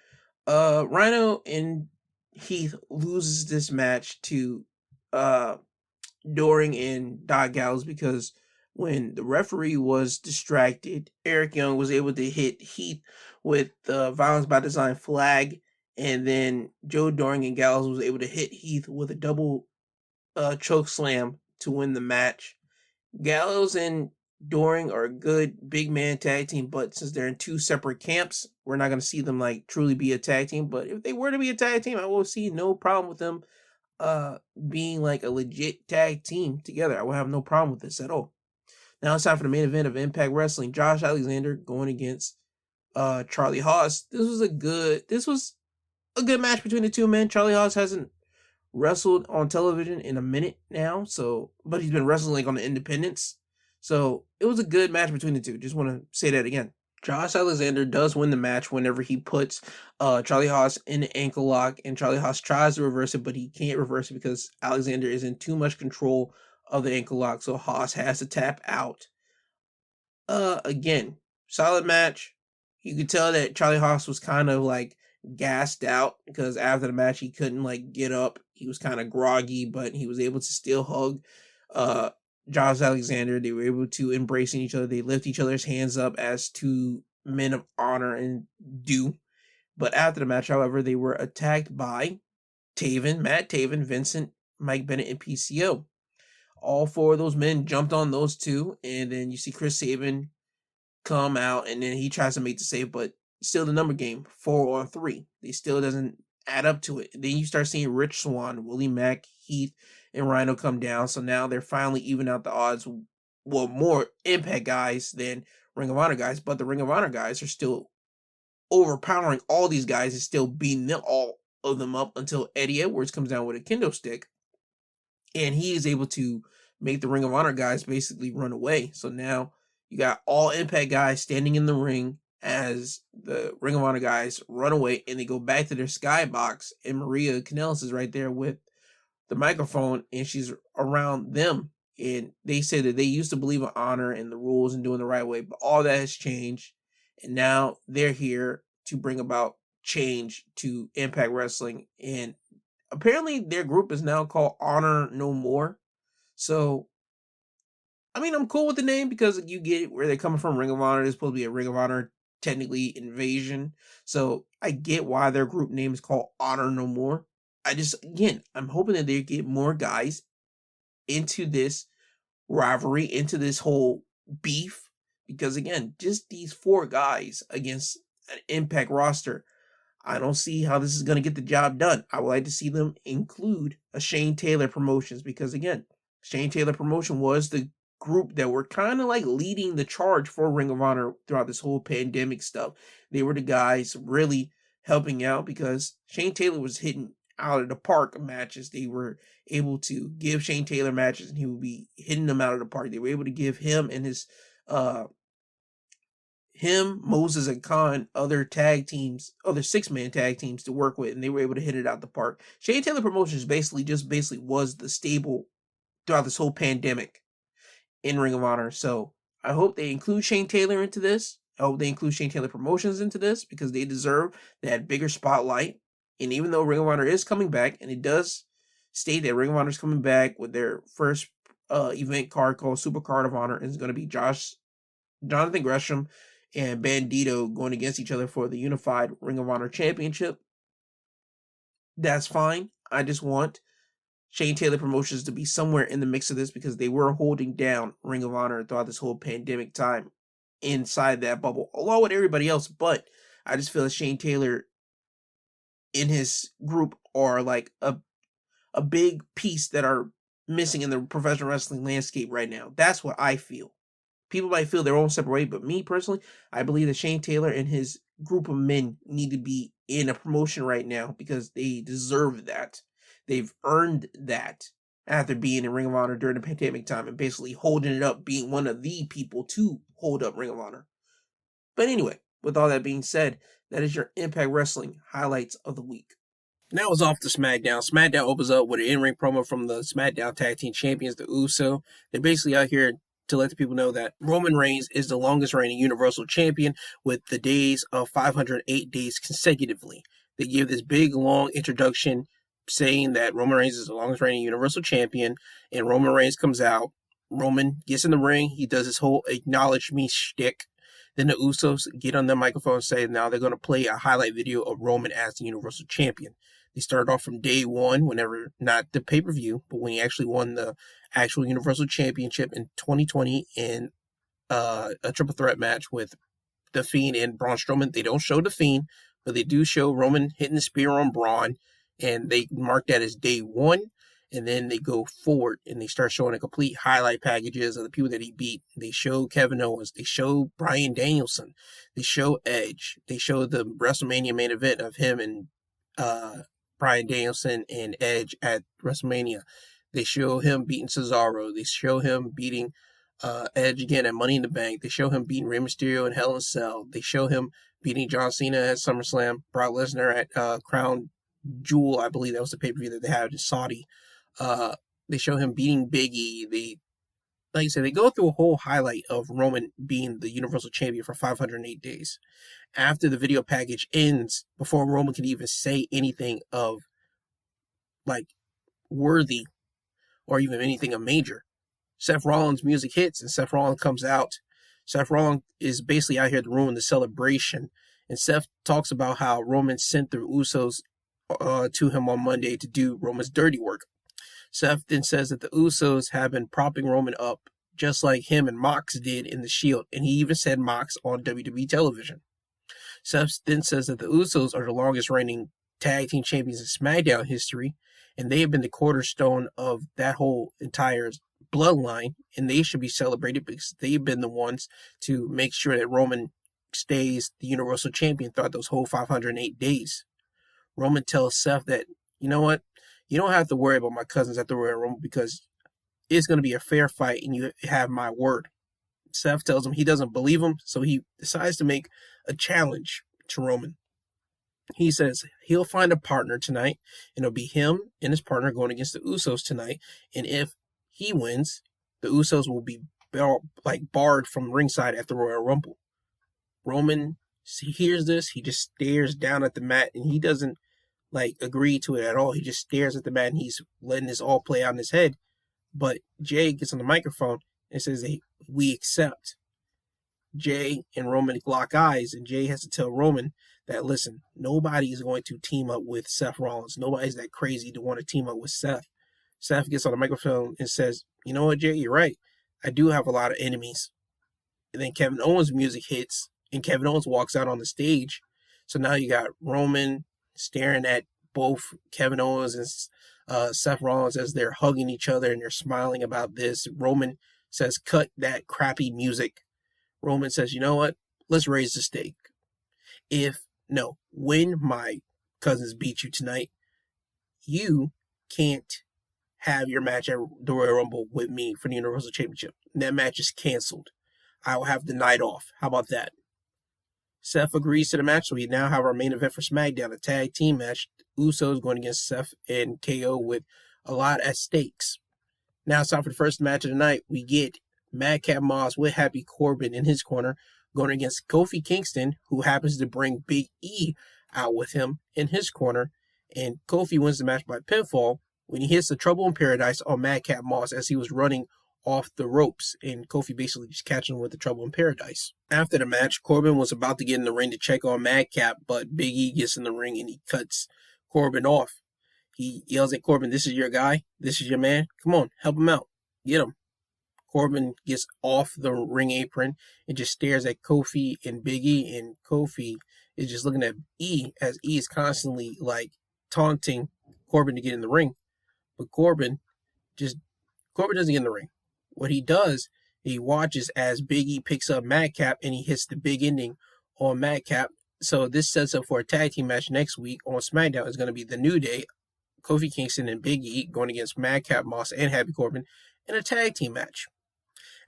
Rhino and Heath loses this match to Doring and Doc Gallows because when the referee was distracted, Eric Young was able to hit Heath with the Violence by Design flag, and then Joe Doring and Gallows was able to hit Heath with a double choke slam to win the match. Gallows and Doring are a good big man tag team, but since they're in two separate camps, we're not going to see them truly be a tag team. But if they were to be a tag team, I will see no problem with them being a legit tag team together. I will have no problem with this at all. Now it's time for the main event of Impact Wrestling. Josh Alexander going against Charlie Haas. This was a good match between the two men. Charlie Haas hasn't wrestled on television in a minute now, but he's been wrestling on the independents. So it was a good match between the two. Just want to say that again. Josh Alexander does win the match whenever he puts Charlie Haas in the ankle lock, and Charlie Haas tries to reverse it, but he can't reverse it because Alexander is in too much control of the ankle lock, so Haas has to tap out. Again, solid match. You could tell that Charlie Haas was kind of gassed out because after the match he couldn't get up. He was kind of groggy, but he was able to still hug Josh Alexander. They were able to embrace each other. They lift each other's hands up as two Men of Honor and do. But after the match, however, they were attacked by Matt Taven, Vincent, Mike Bennett, and PCO. All four of those men jumped on those two, and then you see Chris Sabin come out, and then he tries to make the save, but still the number game, 4-on-3. They still doesn't add up to it. Then you start seeing Rich Swann, Willie Mack, Heath, and Rhino come down. So now they're finally even out the odds. Well, more Impact guys than Ring of Honor guys, but the Ring of Honor guys are still overpowering all these guys and still beating them, all of them up until Eddie Edwards comes down with a kendo stick, and he is able to make the Ring of Honor guys basically run away. So now you got all Impact guys standing in the ring as the Ring of Honor guys run away, and they go back to their skybox, and Maria Kanellis is right there with the microphone, and she's around them. And they say that they used to believe in honor and the rules and doing the right way, but all that has changed. And now they're here to bring about change to Impact Wrestling. And apparently their group is now called Honor No More. So, I mean, I'm cool with the name because you get where they're coming from. Ring of Honor is supposed to be a Ring of Honor, technically, invasion. So I get why their group name is called Honor No More. I'm hoping that they get more guys into this rivalry, into this whole beef. Because again, just these four guys against an Impact roster, I don't see how this is going to get the job done. I would like to see them include a Shane Taylor Promotions, because again, Shane Taylor Promotion was the group that were kind of like leading the charge for Ring of Honor throughout this whole pandemic stuff. They were the guys really helping out because Shane Taylor was hitting out of the park matches. They were able to give Shane Taylor matches and he would be hitting them out of the park. They were able to give him and his Moses and Khan, other tag teams, other 6-man tag teams to work with, and they were able to hit it out the park. Shane Taylor Promotions basically was the stable throughout this whole pandemic in Ring of Honor. So I hope they include Shane Taylor into this. I hope they include Shane Taylor Promotions into this because they deserve that bigger spotlight. And even though Ring of Honor is coming back, and it does state that Ring of Honor is coming back with their first event card called Super Card of Honor, and it's going to be Jonathan Gresham and Bandito going against each other for the Unified Ring of Honor Championship. That's fine. I just want Shane Taylor Promotions to be somewhere in the mix of this because they were holding down Ring of Honor throughout this whole pandemic time inside that bubble, along with everybody else. But I just feel that Shane Taylor in his group are like a big piece that are missing in the professional wrestling landscape right now. That's what I feel. People might feel their own separate way, but me personally, I believe that Shane Taylor and his group of men need to be in a promotion right now because they deserve that. They've earned that after being in Ring of Honor during the pandemic time and basically holding it up, being one of the people to hold up Ring of Honor. But anyway, with all that being said, that is your Impact Wrestling highlights of the week. Now it's off to SmackDown. SmackDown opens up with an in-ring promo from the SmackDown Tag Team Champions, the Uso. They're basically out here to let the people know that Roman Reigns is the longest reigning Universal Champion with the days of 508 days consecutively. They give this big, long introduction saying that Roman Reigns is the longest reigning Universal Champion, and Roman Reigns comes out. Roman gets in the ring. He does his whole acknowledge me shtick. Then the Usos get on the microphone and say now they're going to play a highlight video of Roman as the Universal Champion. They started off from day one, whenever, not the pay-per-view, but when he actually won the actual Universal Championship in 2020 in a triple threat match with The Fiend and Braun Strowman. They don't show The Fiend, but they do show Roman hitting the spear on Braun, and they mark that as day one. And then they go forward and they start showing a complete highlight packages of the people that he beat. They show Kevin Owens. They show Bryan Danielson. They show Edge. They show the WrestleMania main event of him and Bryan Danielson and Edge at WrestleMania. They show him beating Cesaro. They show him beating Edge again at Money in the Bank. They show him beating Rey Mysterio in Hell in a Cell. They show him beating John Cena at SummerSlam. Brock Lesnar at Crown Jewel. I believe that was the pay-per-view that they had in Saudi. They show him beating Big E. Like I said, they go through a whole highlight of Roman being the Universal Champion for 508 days. After the video package ends, before Roman can even say anything of like worthy or even anything of major, Seth Rollins' music hits and Seth Rollins comes out Seth Rollins is basically out here to ruin the celebration. And Seth talks about how Roman sent the Usos to him on Monday to do Roman's dirty work. Seth then says that the Usos have been propping Roman up just like him and Mox did in the Shield, and he even said Mox on WWE television. Seth then says that the Usos are the longest reigning tag team champions in SmackDown history, and they have been the cornerstone of that whole entire bloodline, and they should be celebrated because they've been the ones to make sure that Roman stays the Universal Champion throughout those whole 508 days. Roman tells Seth that, you know what, you don't have to worry about my cousins at the Royal Rumble because it's going to be a fair fight and you have my word. Seth tells him he doesn't believe him, so he decides to make a challenge to Roman. He says he'll find a partner tonight, and it'll be him and his partner going against the Usos tonight, and if he wins, the Usos will be barred from ringside at the Royal Rumble. Roman hears this, he just stares down at the mat, and he doesn't agree to it at all. He just stares at the mat, and he's letting this all play out in his head. But Jay gets on the microphone and says, hey, we accept. Jay and Roman lock eyes, and Jay has to tell Roman that, listen, nobody is going to team up with Seth Rollins. Nobody's that crazy to want to team up with Seth. Seth gets on the microphone and says, you know what, Jay, you're right. I do have a lot of enemies. And then Kevin Owens' music hits, and Kevin Owens walks out on the stage. So now you got Roman staring at both Kevin Owens and Seth Rollins as they're hugging each other and they're smiling about this. Roman says, cut that crappy music. Roman says, you know what? Let's raise the stake. When my cousins beat you tonight, you can't have your match at the Royal Rumble with me for the Universal Championship. That match is canceled. I will have the night off. How about that? Seth agrees to the match, so we now have our main event for SmackDown, a tag team match. Usos going against Seth and KO with a lot at stakes. Now it's time for the first match of the night. We get Madcap Moss with Happy Corbin in his corner going against Kofi Kingston, who happens to bring Big E out with him in his corner. And Kofi wins the match by pinfall when he hits the Trouble in Paradise on Madcap Moss as he was running off the ropes, and Kofi basically just catching him with the Trouble in Paradise. After the match, Corbin was about to get in the ring to check on Madcap, but Big E gets in the ring and he cuts Corbin off. He yells at Corbin, this is your guy? This is your man? Come on, help him out. Get him. Corbin gets off the ring apron and just stares at Kofi and Big E, and Kofi is just looking at E as E is constantly taunting Corbin to get in the ring. But Corbin doesn't get in the ring. What he does, he watches as Big E picks up Madcap and he hits the big ending on Madcap. So this sets up for a tag team match next week on SmackDown. It's going to be the New Day, Kofi Kingston and Big E going against Madcap Moss and Happy Corbin in a tag team match.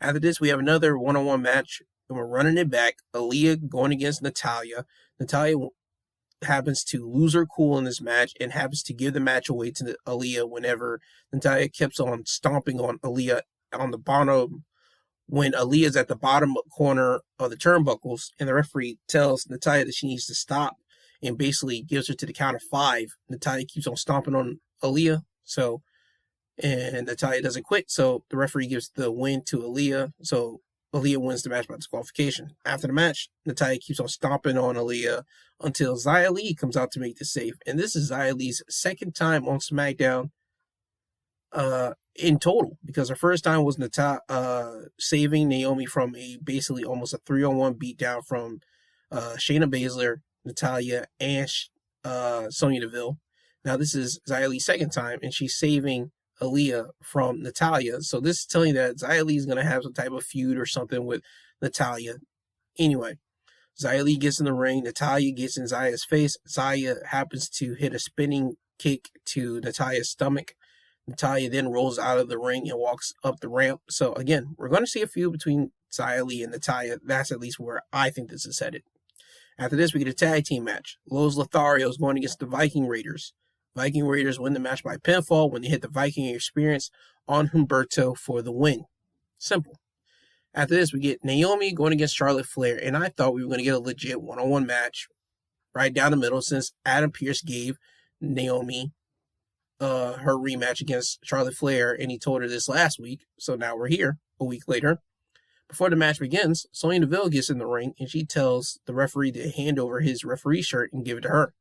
After this, we have another one-on-one match, and we're running it back. Aaliyah going against Natalya. Natalya happens to lose her cool in this match and happens to give the match away to Aaliyah whenever Natalya keeps on stomping on Aaliyah on the bottom, when Aaliyah's at the bottom corner of the turnbuckles, and the referee tells Natalya that she needs to stop and basically gives her to the count of 5. Natalya keeps on stomping on Aaliyah, and Natalya doesn't quit, so the referee gives the win to Aaliyah, so Aaliyah wins the match by disqualification. After the match, Natalya keeps on stomping on Aaliyah until Xia Li comes out to make the save, and this is Xia Li's second time on SmackDown in total, because her first time was saving Naomi from basically almost a 3-on-1 beatdown from Shayna Baszler, Natalya, and Sonya Deville. Now this is Xia Li's second time, and she's saving Aaliyah from Natalya. So this is telling you that Xia Li is going to have some type of feud or something with Natalya. Anyway, Xia Li gets in the ring. Natalya gets in Xia's face. Xia happens to hit a spinning kick to Natalya's stomach. Natalya then rolls out of the ring and walks up the ramp. So again, we're going to see a feud between Xia Li and Natalya. That's at least where I think this is headed. After this, we get a tag team match. Los Lotharios going against the Viking Raiders. Viking Raiders win the match by pinfall when they hit the Viking Experience on Humberto for the win. Simple. After this, we get Naomi going against Charlotte Flair, and I thought we were going to get a legit one-on-one match right down the middle, since Adam Pearce gave Naomi her rematch against Charlotte Flair, and he told her this last week, so now we're here a week later. Before the match begins, Sonya Deville gets in the ring and she tells the referee to hand over his referee shirt and give it to her.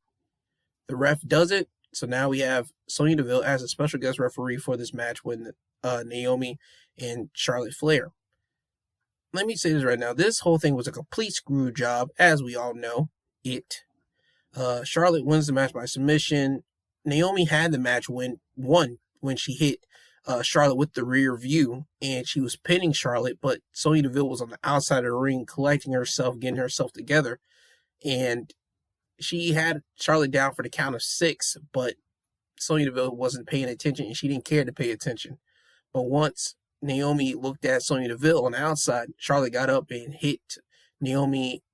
The ref does it, so now we have Sonya Deville as a special guest referee for this match with Naomi and Charlotte Flair. Let me say this right now. This whole thing was a complete screw job, as we all know. Charlotte wins the match by submission. Naomi had the match won when she hit Charlotte with the rear view, and she was pinning Charlotte, but Sonya Deville was on the outside of the ring, collecting herself, getting herself together, and she had Charlotte down for the count of 6, but Sonya Deville wasn't paying attention, and she didn't care to pay attention. But once Naomi looked at Sonya Deville on the outside, Charlotte got up and hit Naomi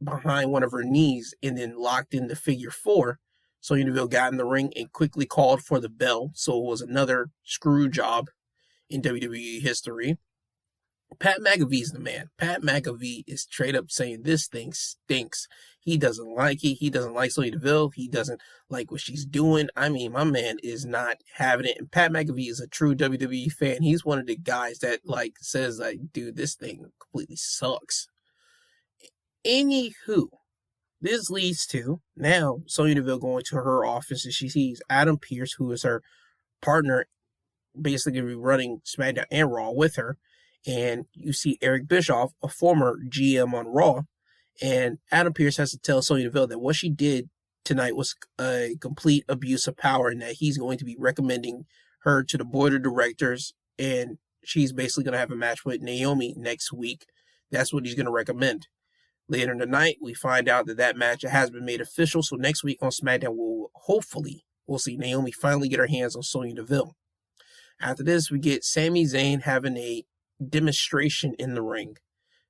behind one of her knees and then locked in the figure 4. Sonya Deville got in the ring and quickly called for the bell, so it was another screw job in WWE history. Pat McAfee's the man. Pat McAfee is straight up saying this thing stinks. He doesn't like it. He doesn't like Sonya Deville. He doesn't like what she's doing. I mean, my man is not having it. And Pat McAfee is a true WWE fan. He's one of the guys that says dude, this thing completely sucks. Anywho, this leads to now Sonya Deville going to her office and she sees Adam Pearce, who is her partner, basically running SmackDown and Raw with her. And you see Eric Bischoff, a former GM on Raw, and Adam Pearce has to tell Sonya Deville that what she did tonight was a complete abuse of power and that he's going to be recommending her to the board of directors, and she's basically going to have a match with Naomi next week. That's what he's going to recommend. Later in the night, we find out that match has been made official, so next week on SmackDown, we'll see Naomi finally get her hands on Sonya Deville. After this, we get Sami Zayn having a demonstration in the ring,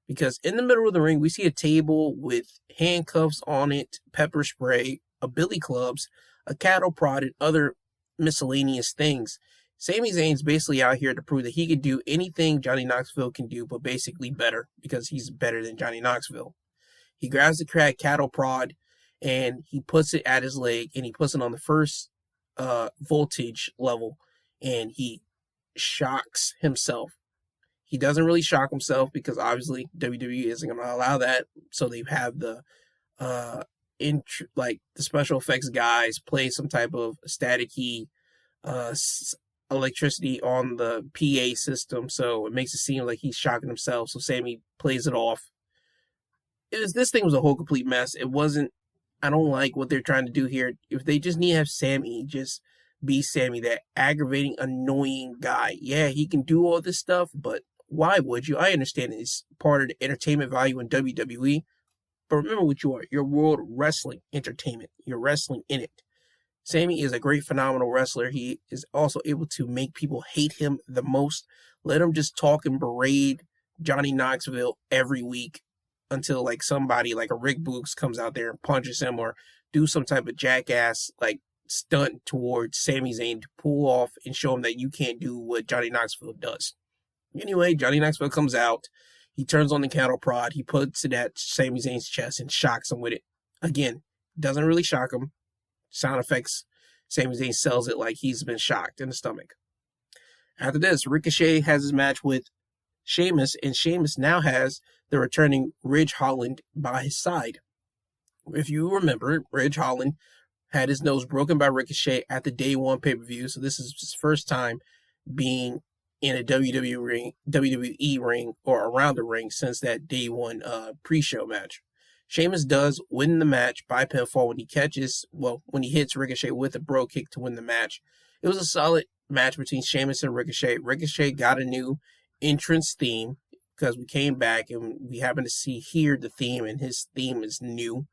because in the middle of the ring we see a table with handcuffs on it, pepper spray, a billy clubs, a cattle prod, and other miscellaneous things. Sami Zayn's basically out here to prove that he can do anything Johnny Knoxville can do, but basically better, because he's better than Johnny Knoxville. He grabs the cattle prod and he puts it at his leg, and he puts it on the first voltage level, and he shocks himself. He doesn't really shock himself because obviously WWE isn't going to allow that. So they have the the special effects guys play some type of staticky electricity on the PA system. So it makes it seem like he's shocking himself. So Sammy plays it off. This thing was a whole complete mess. It wasn't. I don't like what they're trying to do here. If they just need to have Sammy just be Sammy, that aggravating, annoying guy. Yeah, he can do all this stuff, but why would you? I understand it's part of the entertainment value in WWE, but remember what you are. You're World Wrestling Entertainment. You're wrestling in it. Sammy is a great, phenomenal wrestler. He is also able to make people hate him the most. Let him just talk and berate Johnny Knoxville every week until somebody like a Rick Boogs comes out there and punches him, or do some type of jackass stunt towards Sami Zayn to pull off and show him that you can't do what Johnny Knoxville does. Anyway, Johnny Knoxville comes out. He turns on the cattle prod. He puts it at Sami Zayn's chest and shocks him with it. Again, doesn't really shock him. Sound effects, Sami Zayn sells it like he's been shocked in the stomach. After this, Ricochet has his match with Sheamus, and Sheamus now has the returning Ridge Holland by his side. If you remember, Ridge Holland had his nose broken by Ricochet at the Day 1 pay-per-view, so this is his first time being in a WWE ring or around the ring since that Day 1 pre-show match. Sheamus does win the match by pinfall when he hits Ricochet with a bro kick to win the match. It was a solid match between Sheamus and Ricochet. Ricochet got a new entrance theme because we came back and we happened to hear the theme, and his theme is new.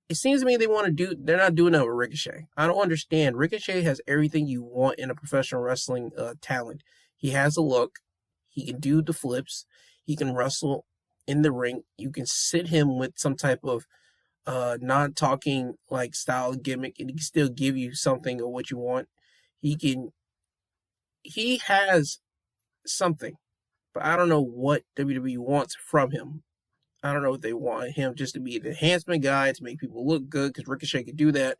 It seems to me they're not doing that with Ricochet. I don't understand. Ricochet has everything you want in a professional wrestling talent. He has a look. He can do the flips. He can wrestle in the ring. You can sit him with some type of non-talking style gimmick, and he can still give you something of what you want. He has something, but I don't know what WWE wants from him. I don't know if they want him just to be an enhancement guy to make people look good, because Ricochet could do that,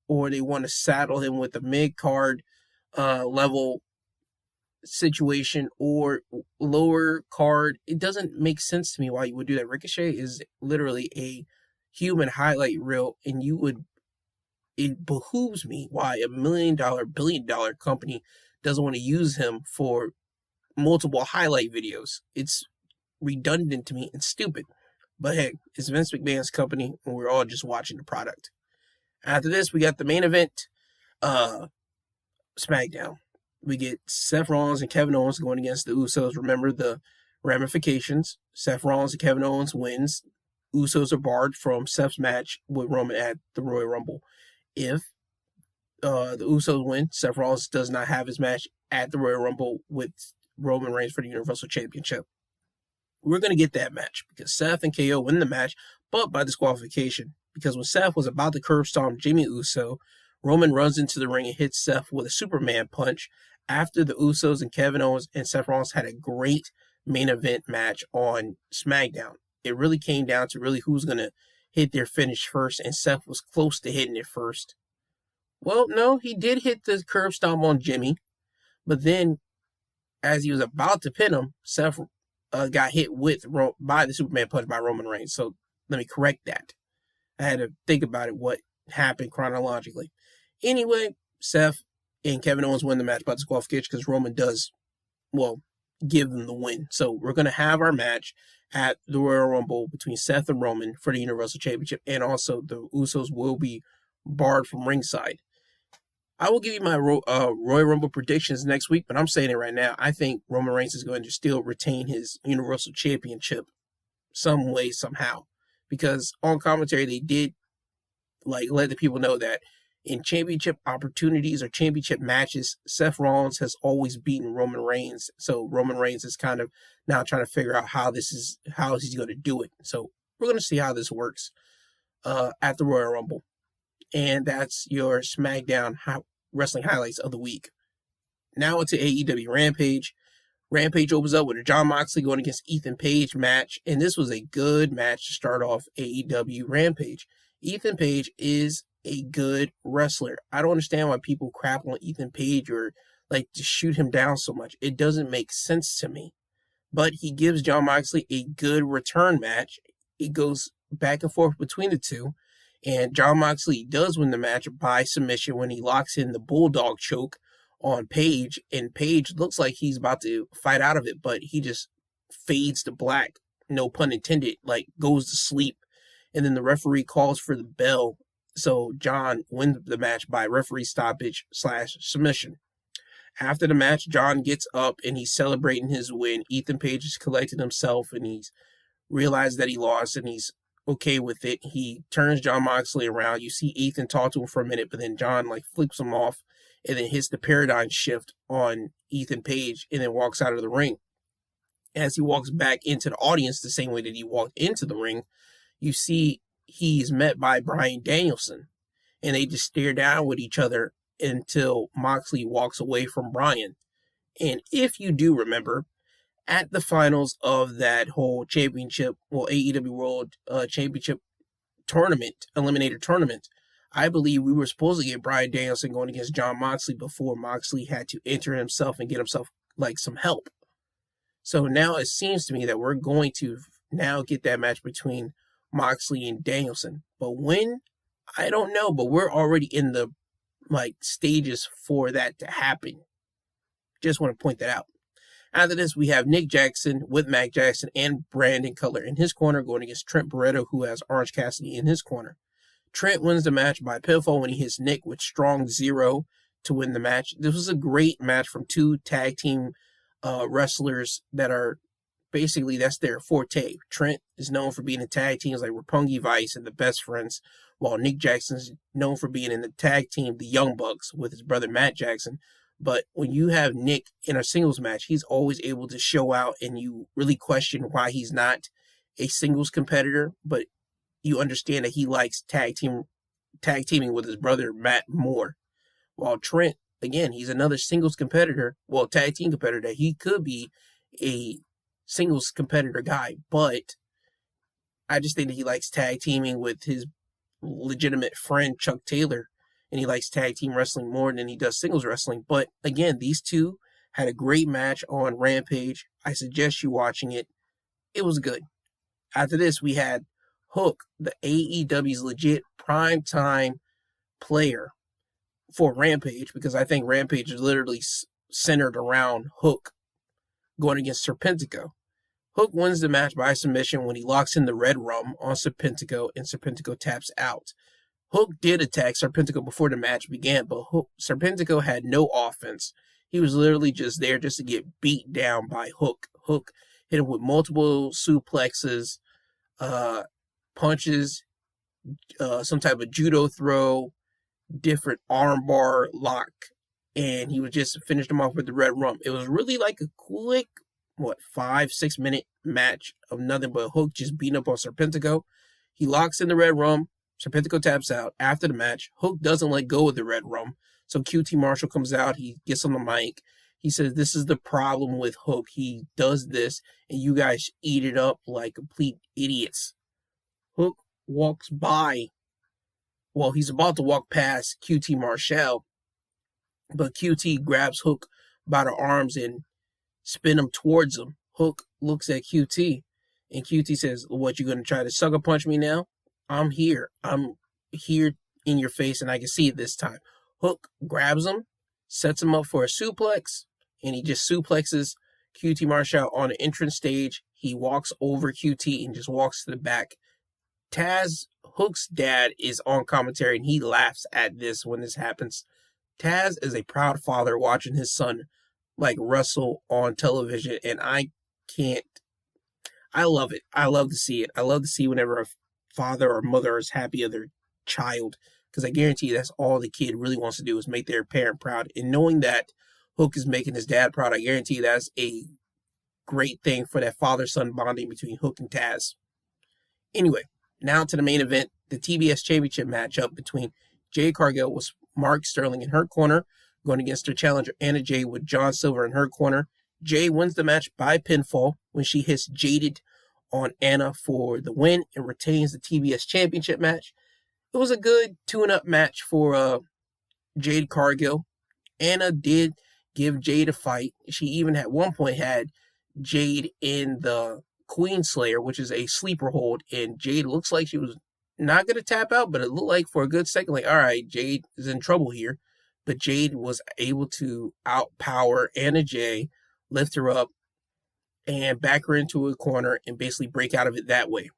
or they want to saddle him with a mid-card level situation or lower card. It doesn't make sense to me why you would do that. Ricochet is literally a human highlight reel, and it behooves me why a $1 million, billion-dollar company doesn't want to use him for multiple highlight videos. It's redundant to me and stupid. But hey, it's Vince McMahon's company, and we're all just watching the product. After this, we got the main event, Smackdown. We get Seth Rollins and Kevin Owens going against the Usos. Remember the ramifications. Seth Rollins and Kevin Owens wins. Usos are barred from Seth's match with Roman at the Royal Rumble. If the Usos win, Seth Rollins does not have his match at the Royal Rumble with Roman Reigns for the Universal Championship. We're going to get that match because Seth and KO win the match, but by disqualification. Because when Seth was about to curb stomp Jimmy Uso, Roman runs into the ring and hits Seth with a Superman punch after the Usos and Kevin Owens and Seth Rollins had a great main event match on SmackDown. It really came down to really who's going to hit their finish first, and Seth was close to hitting it first. Well, no, he did hit the curb stomp on Jimmy, but then as he was about to pin him, Seth got hit by the Superman punch by Roman Reigns. So let me correct that. I had to think about it, what happened chronologically. Anyway, Seth and Kevin Owens win the match by disqualification because Roman does, give them the win. So we're going to have our match at the Royal Rumble between Seth and Roman for the Universal Championship, and also the Usos will be barred from ringside. I will give you my Royal Rumble predictions next week, but I'm saying it right now. I think Roman Reigns is going to still retain his Universal Championship some way, somehow. Because on commentary, they did let the people know that in championship opportunities or championship matches, Seth Rollins has always beaten Roman Reigns. So Roman Reigns is kind of now trying to figure out how he's going to do it. So we're going to see how this works at the Royal Rumble. And that's your SmackDown wrestling highlights of the week. Now into AEW Rampage. Rampage opens up with a Jon Moxley going against Ethan Page match, and this was a good match to start off AEW Rampage. Ethan Page is a good wrestler. I don't understand why people crap on Ethan Page or to shoot him down so much. It doesn't make sense to me. But he gives Jon Moxley a good return match. It goes back and forth between the two. And Jon Moxley does win the match by submission when he locks in the Bulldog choke on Page. And Page looks like he's about to fight out of it, but he just fades to black, no pun intended, goes to sleep. And then the referee calls for the bell. So Jon wins the match by referee stoppage / submission. After the match, Jon gets up and he's celebrating his win. Ethan Page has collected himself and he's realized that he lost and he's okay with it. He turns Jon Moxley around. You see Ethan talk to him for a minute, but then Jon flips him off and then hits the paradigm shift on Ethan Page and then walks out of the ring. As he walks back into the audience the same way that he walked into the ring, you see he's met by Bryan Danielson and they just stare down with each other until Moxley walks away from Bryan. And if you do remember, at the finals of that whole championship, AEW World Championship tournament, Eliminator tournament, I believe we were supposed to get Bryan Danielson going against Jon Moxley before Moxley had to enter himself and get himself some help. So now it seems to me that we're going to now get that match between Moxley and Danielson. But when? I don't know, but we're already in the stages for that to happen. Just want to point that out. After this, we have Nick Jackson with Mac Jackson and Brandon Cutler in his corner going against Trent Barreto, who has Orange Cassidy in his corner. Trent wins the match by pinfall when he hits Nick with strong zero to win the match. This was a great match from two tag team wrestlers that are basically, that's their forte. Trent is known for being in tag teams like Roppongi Vice and the Best Friends, while Nick Jackson is known for being in the tag team The Young Bucks with his brother Matt Jackson. But when you have Nick in a singles match, he's always able to show out, and you really question why he's not a singles competitor. But you understand that he likes tag teaming with his brother Matt more. While Trent, again, he's another singles competitor, tag team competitor, that he could be a singles competitor guy. But I just think that he likes tag teaming with his legitimate friend Chuck Taylor. And he likes tag team wrestling more than he does singles wrestling. But again, these two had a great match on Rampage. I suggest you watching it. It was good. After this, we had Hook, the AEW's legit primetime player for Rampage, because I think Rampage is literally centered around Hook going against Serpentico. Hook wins the match by submission when he locks in the red rum on Serpentico and Serpentico taps out. Hook did attack Serpentico before the match began, but Serpentico had no offense. He was literally just there just to get beat down by Hook. Hook hit him with multiple suplexes, punches, some type of judo throw, different armbar lock, and he was just finished him off with the red rum. It was really like a quick, 5-6 minute match of nothing but Hook just beating up on Serpentico. He locks in the red rum. Serpentico taps out. After the match, Hook doesn't let go of the red rum. So QT Marshall comes out. He gets on the mic. He says, this is the problem with Hook. He does this, and you guys eat it up like complete idiots. Hook walks by. Well, he's about to walk past QT Marshall, but QT grabs Hook by the arms and spin him towards him. Hook looks at QT, and QT says, what, you going to try to sucker punch me now? I'm here. I'm here in your face, and I can see it this time. Hook grabs him, sets him up for a suplex, and he just suplexes QT Marshall on the entrance stage. He walks over QT and just walks to the back. Taz, Hook's dad, is on commentary, and he laughs at this when this happens. Taz is a proud father watching his son wrestle on television, and I love it. I love to see it. I love to see whenever a father or mother is happy of their child, because I guarantee you that's all the kid really wants to do is make their parent proud. And knowing that Hook is making his dad proud, I guarantee you that's a great thing for that father-son bonding between Hook and Taz. Anyway, now to the main event, the TBS Championship matchup between Jade Cargill with Mark Sterling in her corner, going against her challenger Anna Jay with John Silver in her corner. Jay wins the match by pinfall when she hits Jaded on Anna for the win and retains the TBS Championship match. It was a good tune-up match for Jade Cargill. Anna did give Jade a fight. She even at one point had Jade in the Queen Slayer, which is a sleeper hold, and Jade looks like she was not going to tap out, but it looked like for a good second, all right, Jade is in trouble here. But Jade was able to outpower Anna Jay, lift her up, and back her into a corner and basically break out of it that way.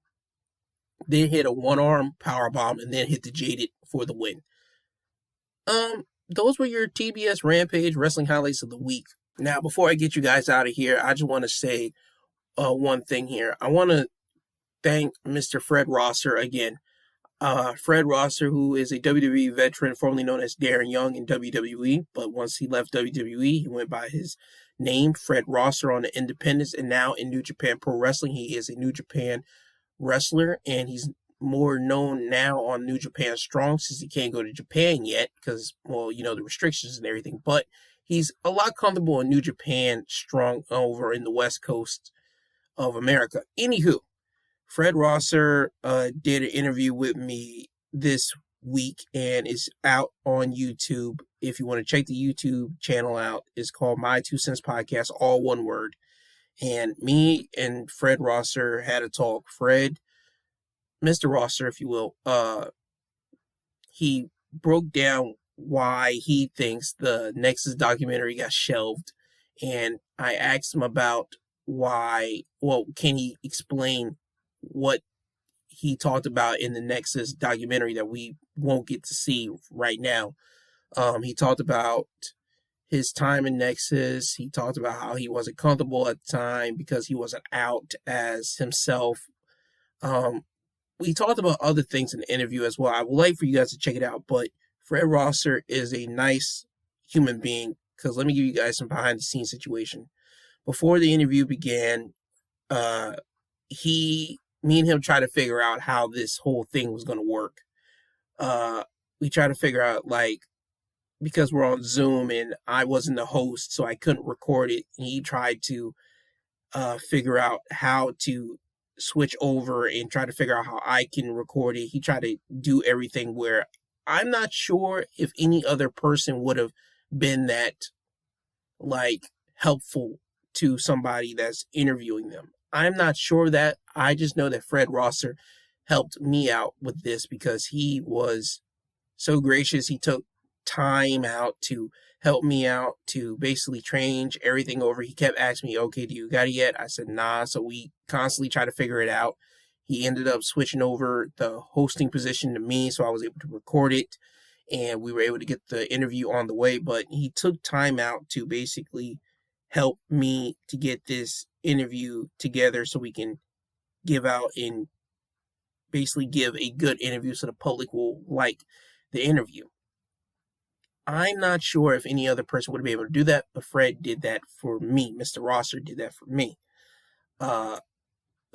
Then hit a one-arm powerbomb and then hit the Jaded for the win. Those were your TBS Rampage wrestling highlights of the week. Now, before I get you guys out of here, I just want to say one thing here. I want to thank Mr. Fred Rosser again. Fred Rosser, who is a WWE veteran, formerly known as Darren Young in WWE, but once he left WWE, he went by his name, Fred Rosser, on the Independents, and now in New Japan Pro Wrestling. He is a New Japan wrestler, and he's more known now on New Japan Strong, since he can't go to Japan yet because, the restrictions and everything, but he's a lot comfortable in New Japan Strong over in the West Coast of America. Anywho, Fred Rosser did an interview with me this week and it's out on YouTube. If you want to check the YouTube channel out, it's called My Two Cents Podcast, all one word. And me and Fred Rosser had a talk. Fred, Mr. Rosser, if you will, he broke down why he thinks the Nexus documentary got shelved. And I asked him about can he explain what he talked about in the Nexus documentary that we won't get to see right now. He talked about his time in Nexus. He talked about how he wasn't comfortable at the time because he wasn't out as himself. We talked about other things in the interview as well. I would like for you guys to check it out, but Fred Rosser is a nice human being, because let me give you guys some behind the scenes situation. Before the interview began, me and him tried to figure out how this whole thing was going to work. We tried to figure out, because we're on Zoom and I wasn't the host, so I couldn't record it. And he tried to figure out how to switch over and try to figure out how I can record it. He tried to do everything where I'm not sure if any other person would have been that, helpful to somebody that's interviewing them. I'm not sure that. I just know that Fred Rosser helped me out with this because he was so gracious. He took time out to help me out to basically change everything over. He kept asking me, okay, do you got it yet? I said, nah. So we constantly try to figure it out. He ended up switching over the hosting position to me, so I was able to record it, and we were able to get the interview on the way. But he took time out to basically help me to get this interview together so we can give out and basically give a good interview so the public will like the interview. I'm not sure if any other person would be able to do that, but Fred did that for me. Mr. Rosser did that for me.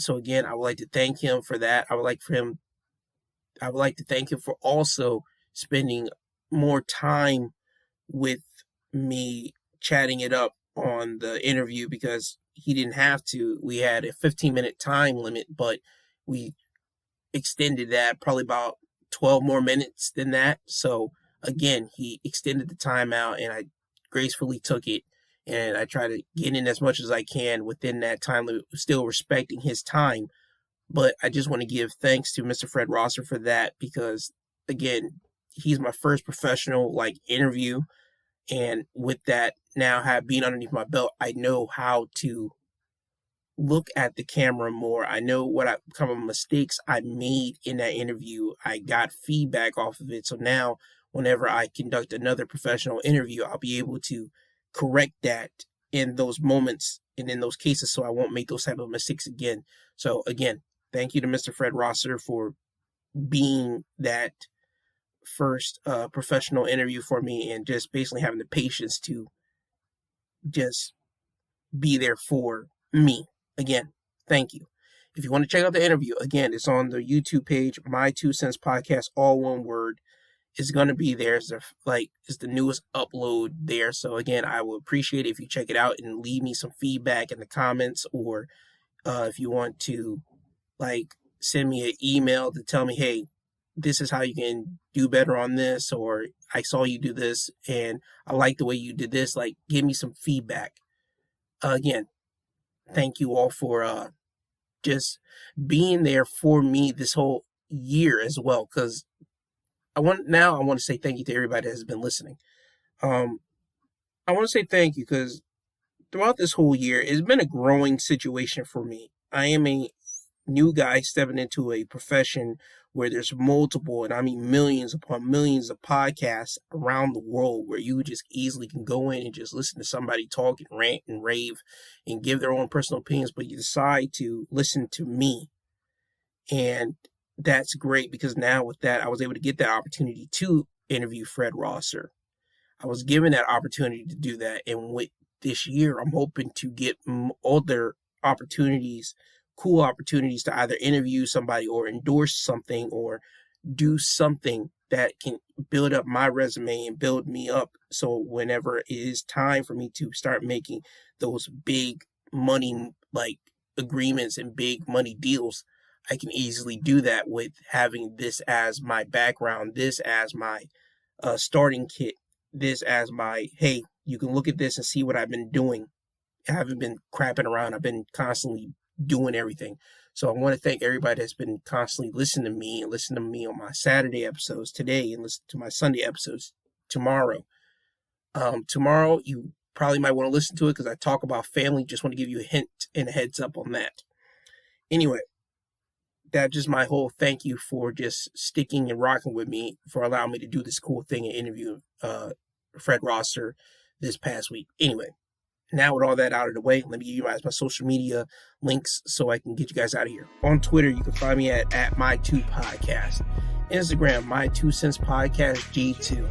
So again, I would like to thank him for that. I would like to thank him for also spending more time with me chatting it up on the interview, because he didn't have to. We had a 15-minute time limit, but we extended that probably about 12 more minutes than that. So again, he extended the time out, and I gracefully took it, and I try to get in as much as I can within that time limit, still respecting his time. But I just want to give thanks to Mr. Fred Rosser for that, because again, he's my first professional interview, and with that now being underneath my belt, I know how to look at the camera more. I know what kind of mistakes I made in that interview. I got feedback off of it. So now whenever I conduct another professional interview, I'll be able to correct that in those moments and in those cases, so I won't make those type of mistakes again. So again, thank you to Mr. Fred Rosser for being that first professional interview for me, and just basically having the patience to just be there for me. Again, thank you. If you want to check out the interview, again, it's on the YouTube page, My 2 Cents Podcast, all one word. It's going to be there. It's the newest upload there. So again, I will appreciate it if you check it out and leave me some feedback in the comments, or if you want to send me an email to tell me, hey, this is how you can do better on this, or I saw you do this and I like the way you did this. Give me some feedback. Again, thank you all for just being there for me this whole year as well, because I want to say thank you to everybody that has been listening. I want to say thank you because throughout this whole year, it's been a growing situation for me. I am a new guy stepping into a profession where there's multiple, and I mean millions upon millions of podcasts around the world, where you just easily can go in and just listen to somebody talk and rant and rave and give their own personal opinions, but you decide to listen to me. And that's great, because now with that, I was able to get that opportunity to interview Fred Rosser. I was given that opportunity to do that. And with this year, I'm hoping to get other opportunities, cool opportunities, to either interview somebody or endorse something or do something that can build up my resume and build me up. So whenever it is time for me to start making those big money agreements and big money deals, I can easily do that with having this as my background, this as my starting kit, this as my, hey, you can look at this and see what I've been doing. I haven't been crapping around. I've been constantly doing everything. So I want to thank everybody that's been constantly listening to me, and listen to me on my Saturday episodes today, and listen to my Sunday episodes tomorrow. Tomorrow, you probably might want to listen to it because I talk about family. Just want to give you a hint and a heads up on that. Anyway, that's just my whole thank you for just sticking and rocking with me, for allowing me to do this cool thing and interview Fred Rosser this past week. Anyway, now with all that out of the way, let me give you guys my social media links so I can get you guys out of here. On Twitter, you can find me at My2Podcast. Instagram, My 2 Cents Podcast G2.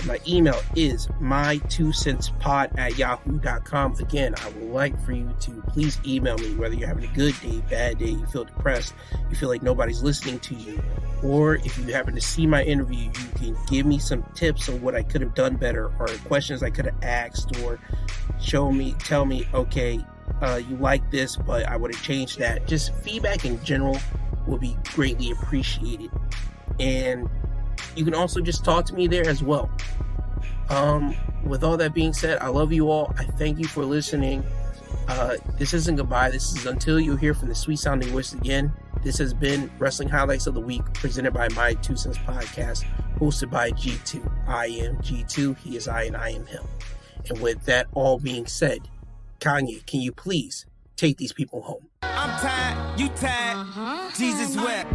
My email is my2centspod@yahoo.com. Again, I would like for you to please email me, whether you're having a good day, bad day, you feel depressed, you feel like nobody's listening to you, or if you happen to see my interview, you can give me some tips on what I could have done better, or questions I could have asked, or tell me, okay, you like this, but I would have changed that. Just feedback in general will be greatly appreciated. And you can also just talk to me there as well. With all that being said, I love you all. I thank you for listening. This isn't goodbye. This is until you hear from the sweet sounding voice again. This has been Wrestling Highlights of the Week, presented by My 2 Cents Podcast, hosted by G2. I am G2, he is I, and I am him. And with that all being said, Kanye, can you please take these people home? I'm tired, you tired, Jesus wept.